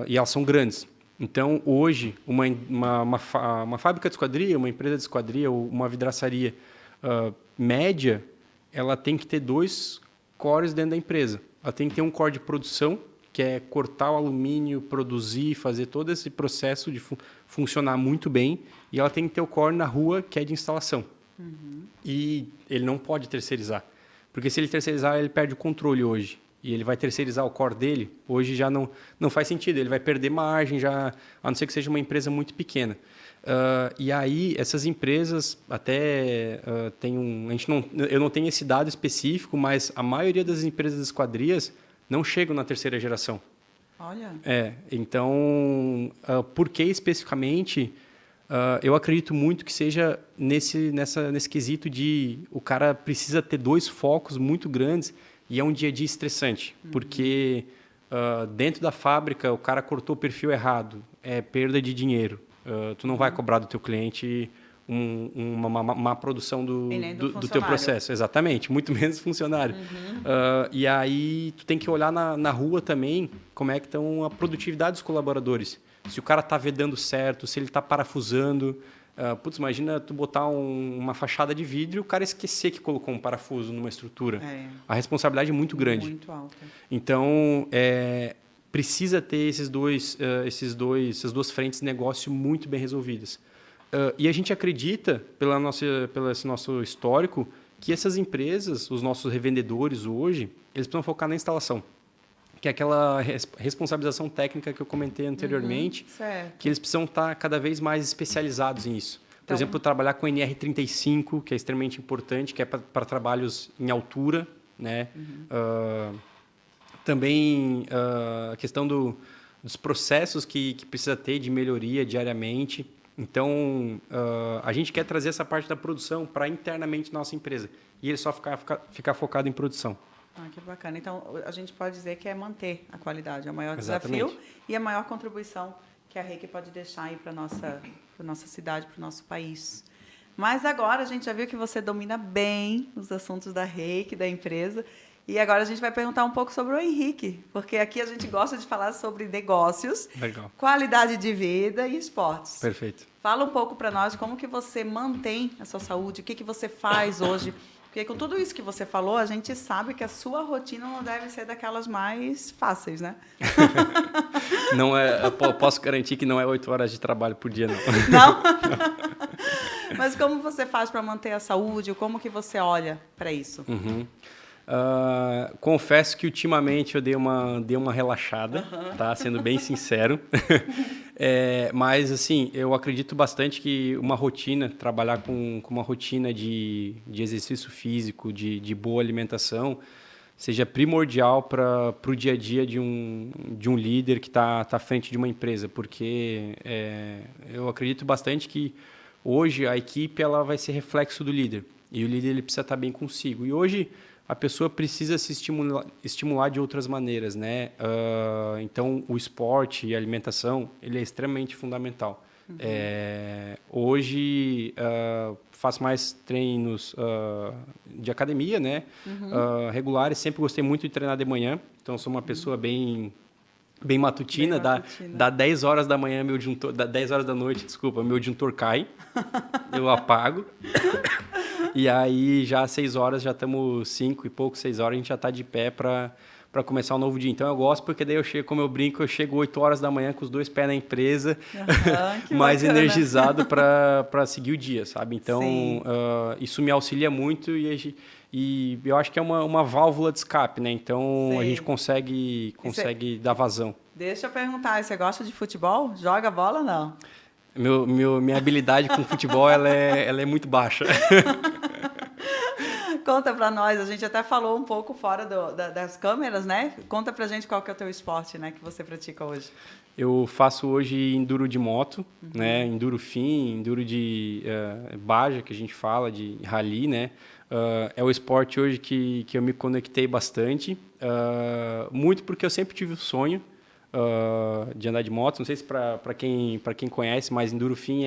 E elas são grandes. Então, hoje, uma fábrica de esquadria, uma empresa de esquadria ou uma vidraçaria média, ela tem que ter 2 cores dentro da empresa. Ela tem que ter um core de produção, que é cortar o alumínio, produzir, fazer todo esse processo de funcionar muito bem. E ela tem que ter o core na rua, que é de instalação. Uhum. E ele não pode terceirizar. Porque se ele terceirizar, ele perde o controle hoje. E ele vai terceirizar o core dele, hoje já não faz sentido. Ele vai perder margem, a não ser que seja uma empresa muito pequena. E aí, essas empresas, até eu não tenho esse dado específico, mas a maioria das empresas de esquadrias não chegam na 3ª geração. Olha. Então, por que especificamente? Eu acredito muito que seja nesse quesito de o cara precisa ter 2 focos muito grandes e é um dia a dia estressante, porque dentro da fábrica o cara cortou o perfil errado, é perda de dinheiro. Tu não vai cobrar do teu cliente uma produção do teu processo. Exatamente, muito menos funcionário. E aí tu tem que olhar na rua também como é que estão a produtividade dos colaboradores. Se o cara está vedando certo, se ele está parafusando. Imagina tu botar uma fachada de vidro e o cara esquecer que colocou um parafuso numa estrutura. A responsabilidade é muito grande. Muito alta. Então, precisa ter essas 2 frentes de negócio muito bem resolvidas. E a gente acredita, pelo esse nosso histórico, que essas empresas, os nossos revendedores hoje, eles precisam focar na instalação. Que é aquela responsabilização técnica que eu comentei anteriormente, que eles precisam estar cada vez mais especializados nisso. Por exemplo, trabalhar com NR35, que é extremamente importante, que é para trabalhos em altura, né? Também a questão dos processos que precisa ter de melhoria diariamente. Então, a gente quer trazer essa parte da produção para internamente nossa empresa. E ele só ficar focado em produção. Que bacana. Então, a gente pode dizer que é manter a qualidade. É o maior Exatamente. desafio e a maior contribuição que a Reiki pode deixar aí para a nossa cidade, para o nosso país. Mas agora a gente já viu que você domina bem os assuntos da Reiki, da empresa. E agora a gente vai perguntar um pouco sobre o Henrique, porque aqui a gente gosta de falar sobre negócios, Legal. Qualidade de vida e esportes. Perfeito. Fala um pouco para nós como que você mantém a sua saúde, o que você faz hoje. Porque com tudo isso que você falou, a gente sabe que a sua rotina não deve ser daquelas mais fáceis, né? Não é, eu posso garantir que não é 8 horas de trabalho por dia, não. Não? Mas como você faz para manter a saúde? Como que você olha para isso? Confesso que ultimamente eu dei uma relaxada, tá? Sendo bem sincero. Mas, assim, eu acredito bastante que uma rotina, trabalhar com uma rotina de exercício físico, de boa alimentação, seja primordial para o dia a dia de um líder que está à frente de uma empresa, porque eu acredito bastante que hoje a equipe ela vai ser reflexo do líder, e o líder ele precisa estar bem consigo. E hoje a pessoa precisa se estimular de outras maneiras, né? Então, o esporte e a alimentação ele é extremamente fundamental. Hoje, faço mais treinos de academia, né? Regulares. Sempre gostei muito de treinar de manhã. Então, sou uma pessoa bem matutina. Dá 10 horas da manhã, 10 horas da noite, desculpa, meu disjuntor cai. Eu apago. E aí, já às 6 horas, já estamos 5 e pouco, 6 horas, a gente já está de pé para começar um novo dia. Então, eu gosto porque daí eu chego, como eu brinco, eu chego 8 horas da manhã com os 2 pés na empresa, mais bacana. Energizado para seguir o dia, sabe? Então, isso me auxilia muito e eu acho que é uma válvula de escape, né? Então, a gente consegue dar vazão. Deixa eu perguntar, você gosta de futebol? Joga bola ou não? Minha habilidade com futebol ela é muito baixa. Conta pra nós, a gente até falou um pouco fora das câmeras, né? Conta pra gente qual que é o teu esporte, né, que você pratica hoje. Eu faço hoje enduro de moto, né? Enduro fim, enduro de Baja, que a gente fala, de rally, né? É o esporte hoje que eu me conectei bastante, muito porque eu sempre tive o sonho de andar de moto. Não sei se para quem conhece, mas enduro fim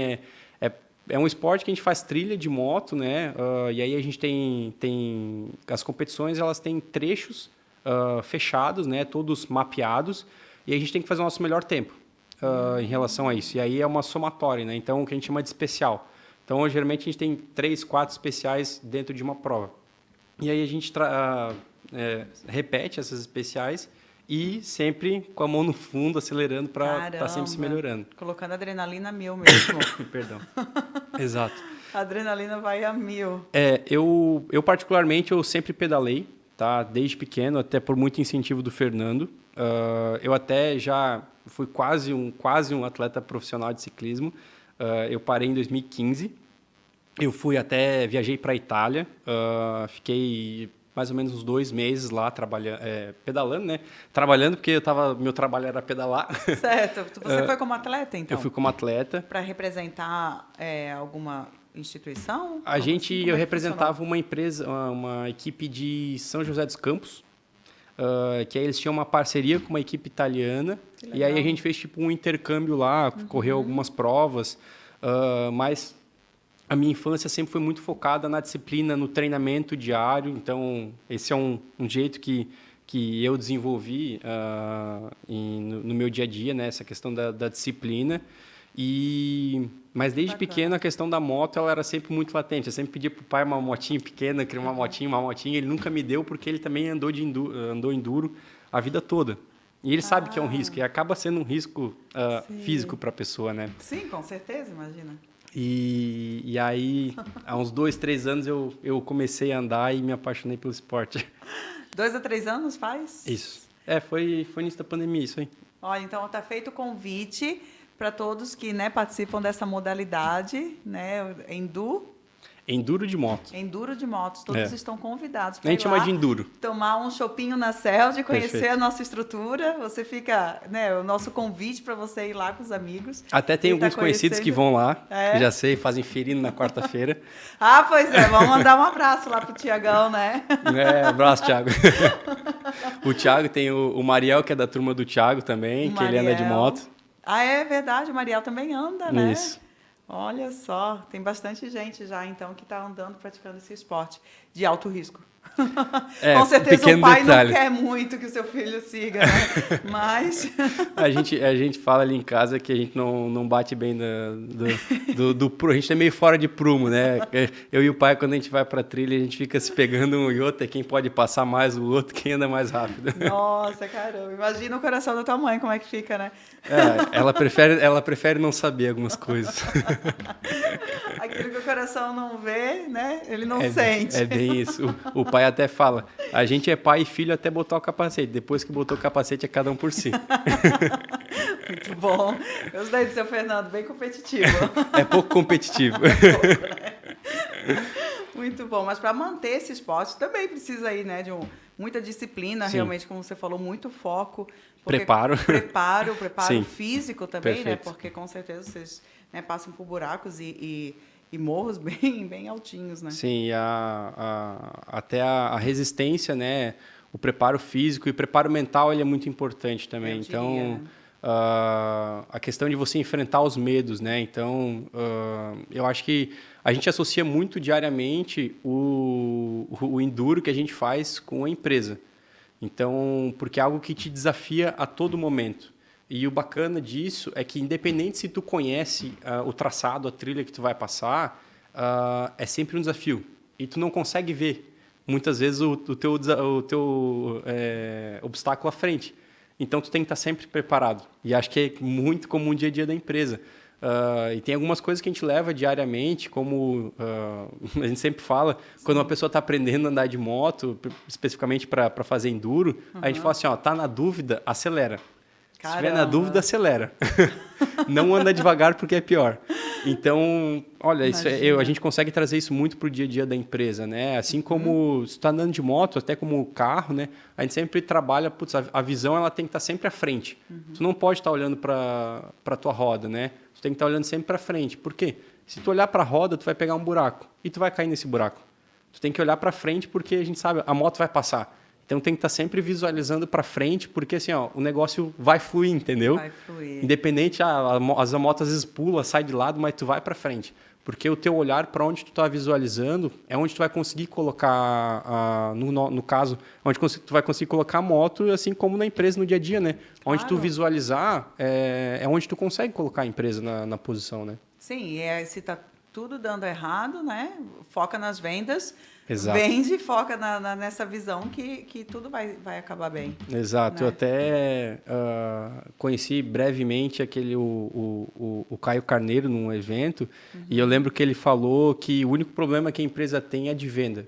é um esporte que a gente faz trilha de moto, né? E aí a gente tem as competições, elas têm trechos fechados, né? Todos mapeados, e a gente tem que fazer o nosso melhor tempo em relação a isso. E aí é uma somatória, né? Então, o que a gente chama de especial. Então, geralmente, a gente tem 3, 4 especiais dentro de uma prova. E aí a gente repete essas especiais e sempre com a mão no fundo, acelerando para estar sempre se melhorando. Colocando adrenalina a 1000 mesmo. Perdão. Exato. A adrenalina vai a 1000. Eu particularmente, eu sempre pedalei, tá? Desde pequeno, até por muito incentivo do Fernando. Eu até já fui quase um atleta profissional de ciclismo. Eu parei em 2015. Eu viajei para a Itália, fiquei mais ou menos uns 2 meses lá pedalando, né? Trabalhando, porque meu trabalho era pedalar. Certo. Você foi como atleta, então? Eu fui como atleta. Para representar alguma instituição? Eu representava uma empresa, uma equipe de São José dos Campos, que aí eles tinham uma parceria com uma equipe italiana. E aí a gente fez tipo um intercâmbio lá, correu algumas provas, mas a minha infância sempre foi muito focada na disciplina, no treinamento diário. Então, esse é um jeito que eu desenvolvi no meu dia a dia, né? Essa questão da disciplina. Mas desde pequeno, a questão da moto ela era sempre muito latente. Eu sempre pedia para o pai uma motinha pequena, queria uma motinha. Ele nunca me deu porque ele também andou enduro a vida toda. E ele sabe que é um risco, e acaba sendo um risco físico para a pessoa, né? Sim, com certeza, imagina. E aí, há uns 2, 3 anos, eu comecei a andar e me apaixonei pelo esporte. 2 a 3 anos faz? Isso. Foi início da pandemia, isso aí. Olha, então está feito o convite para todos que, né, participam dessa modalidade, né, Enduro de moto. Enduro de motos. Todos estão convidados para a gente chama de enduro. Tomar um chopinho na CELD, conhecer a nossa estrutura. Você fica, né, o nosso convite para você ir lá com os amigos. Até tem alguns conhecidos que vão lá, já sei, fazem ferindo na quarta-feira. Pois é, vamos mandar um abraço lá pro Tiagão, né? Abraço, Thiago. O Thiago tem o Mariel, que é da turma do Thiago também, que ele anda de moto. É verdade, o Mariel também anda, né? Isso. Olha só, tem bastante gente já, então, que está andando, praticando esse esporte de alto risco. Com certeza o pai não quer muito que o seu filho siga, né? Mas... A gente fala ali em casa que a gente não bate bem do prumo. A gente é meio fora de prumo, né? Eu e o pai, quando a gente vai para trilha, a gente fica se pegando um e outro, quem pode passar mais o outro, quem anda mais rápido. Nossa, caramba. Imagina o coração da tua mãe, como é que fica, né? Ela prefere não saber algumas coisas. Aquilo que o coração não vê, né? Ele não sente. É bem isso. O pai até fala, a gente é pai e filho até botar o capacete. Depois que botou o capacete, é cada um por si. Muito bom. Gostei do seu Fernando, bem competitivo. É pouco competitivo. Muito bom, mas para manter esse esporte também precisa aí, né, de muita disciplina, Sim. realmente, como você falou, muito foco. Preparo. Preparo Sim. físico também, Perfeito. né, porque com certeza vocês, né, passam por buracos e morros bem altinhos, né? Sim, até a resistência, né, o preparo físico e o preparo mental, ele é muito importante também. Eu diria, então, né? a questão de você enfrentar os medos, né? Então, eu acho que a gente associa muito diariamente o enduro que a gente faz com a empresa. Então, porque é algo que te desafia a todo momento. E o bacana disso é que, independente se tu conhece o traçado, a trilha que tu vai passar, é sempre um desafio. E tu não consegue ver, muitas vezes, o teu obstáculo à frente. Então, tu tem que estar sempre preparado. E acho que é muito comum o dia a dia da empresa. E tem algumas coisas que a gente leva diariamente, como a gente sempre fala, quando uma pessoa está aprendendo a andar de moto, especificamente para fazer enduro, a gente fala assim, tá na dúvida, acelera. Se tiver na dúvida, acelera. Não anda devagar porque é pior. Então, olha, a gente consegue trazer isso muito para o dia a dia da empresa, né? Assim como se tu está andando de moto, até como carro, né? A gente sempre trabalha, a visão ela tem que estar sempre à frente. Tu não pode estar olhando para a tua roda, né? Tu tem que estar olhando sempre para frente. Por quê? Se tu olhar para a roda, tu vai pegar um buraco e tu vai cair nesse buraco. Tu tem que olhar para frente porque a gente sabe, a moto vai passar. Então tem que estar sempre visualizando para frente, porque assim, o negócio vai fluir, entendeu? Vai fluir. Independente, as motos às vezes pula, sai de lado, mas tu vai para frente. Porque o teu olhar para onde tu está visualizando é onde tu vai conseguir colocar, no caso, onde tu vai conseguir colocar a moto, assim como na empresa no dia a dia, né? Claro. Onde tu visualizar é onde tu consegue colocar a empresa na posição, né? Sim, se está tudo dando errado, né? Foca nas vendas. Exato. Vende e foca nessa visão que tudo vai acabar bem. Exato. Né? Eu até conheci brevemente o Caio Carneiro num evento e eu lembro que ele falou que o único problema que a empresa tem é de venda.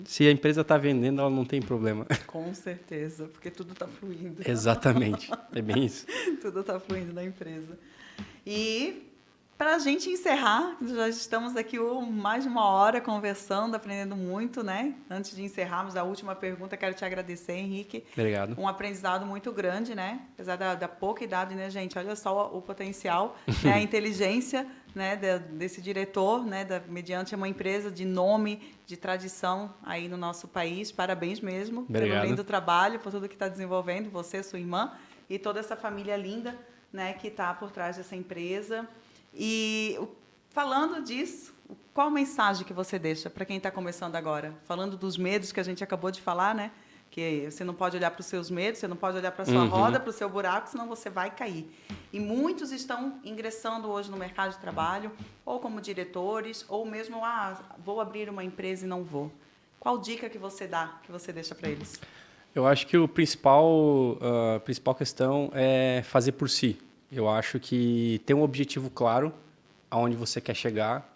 Se a empresa está vendendo, ela não tem problema. Com certeza, porque tudo está fluindo. Exatamente. É bem isso. Tudo está fluindo na empresa. E para a gente encerrar, já estamos aqui mais de uma hora conversando, aprendendo muito, né? Antes de encerrarmos a última pergunta, quero te agradecer, Henrique. Obrigado. Um aprendizado muito grande, né? Apesar da pouca idade, né, gente? Olha só o potencial, né? A inteligência, né? Desse diretor, né? mediante uma empresa de nome, de tradição aí no nosso país. Parabéns mesmo. Obrigado. Pelo lindo trabalho, por tudo que está desenvolvendo, você, sua irmã e toda essa família linda, né? Que está por trás dessa empresa. E falando disso, qual a mensagem que você deixa para quem está começando agora? Falando dos medos que a gente acabou de falar, né? Que você não pode olhar para os seus medos, você não pode olhar para a sua roda, para o seu buraco, senão você vai cair. E muitos estão ingressando hoje no mercado de trabalho, ou como diretores, ou mesmo, vou abrir uma empresa e não vou. Qual dica que você dá, que você deixa para eles? Eu acho que a principal questão é fazer por si. Eu acho que ter um objetivo claro, aonde você quer chegar,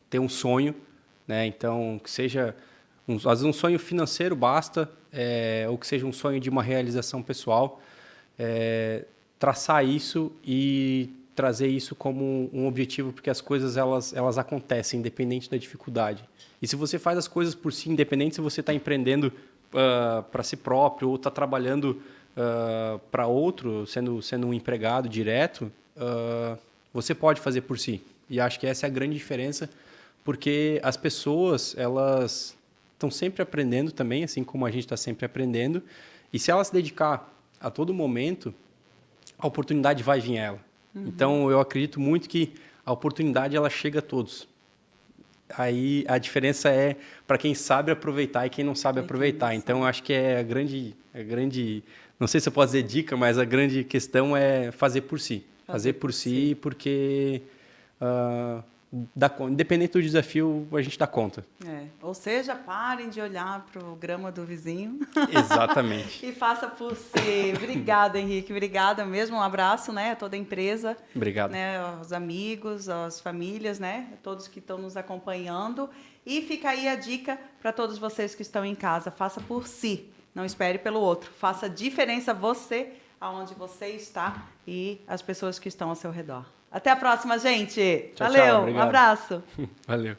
ter um sonho, né? Então, que seja, às vezes um sonho financeiro basta, ou que seja um sonho de uma realização pessoal, traçar isso e trazer isso como um objetivo, porque as coisas elas acontecem, independente da dificuldade. E se você faz as coisas por si, independente se você está empreendendo para si próprio ou está trabalhando para outro, sendo um empregado direto, você pode fazer por si. E acho que essa é a grande diferença, porque as pessoas elas estão sempre aprendendo também, assim como a gente está sempre aprendendo, e se ela se dedicar a todo momento, a oportunidade vai vir a ela. Então, eu acredito muito que a oportunidade ela chega a todos. Aí a diferença é para quem sabe aproveitar e quem não sabe aproveitar. Então, eu acho que é a grande, não sei se eu posso dizer dica, mas a grande questão é fazer por si. Fazer por si, porque independente do desafio, a gente dá conta. Ou seja, parem de olhar para o grama do vizinho. Exatamente. E faça por si. Obrigada, Henrique. Obrigada mesmo. Um abraço, né, a toda a empresa. Obrigado. Né, aos amigos, às famílias, né, todos que estão nos acompanhando. E fica aí a dica para todos vocês que estão em casa. Faça por si. Não espere pelo outro. Faça diferença você, aonde você está e as pessoas que estão ao seu redor. Até a próxima, gente. Tchau, Valeu. tchau, Um abraço. Valeu.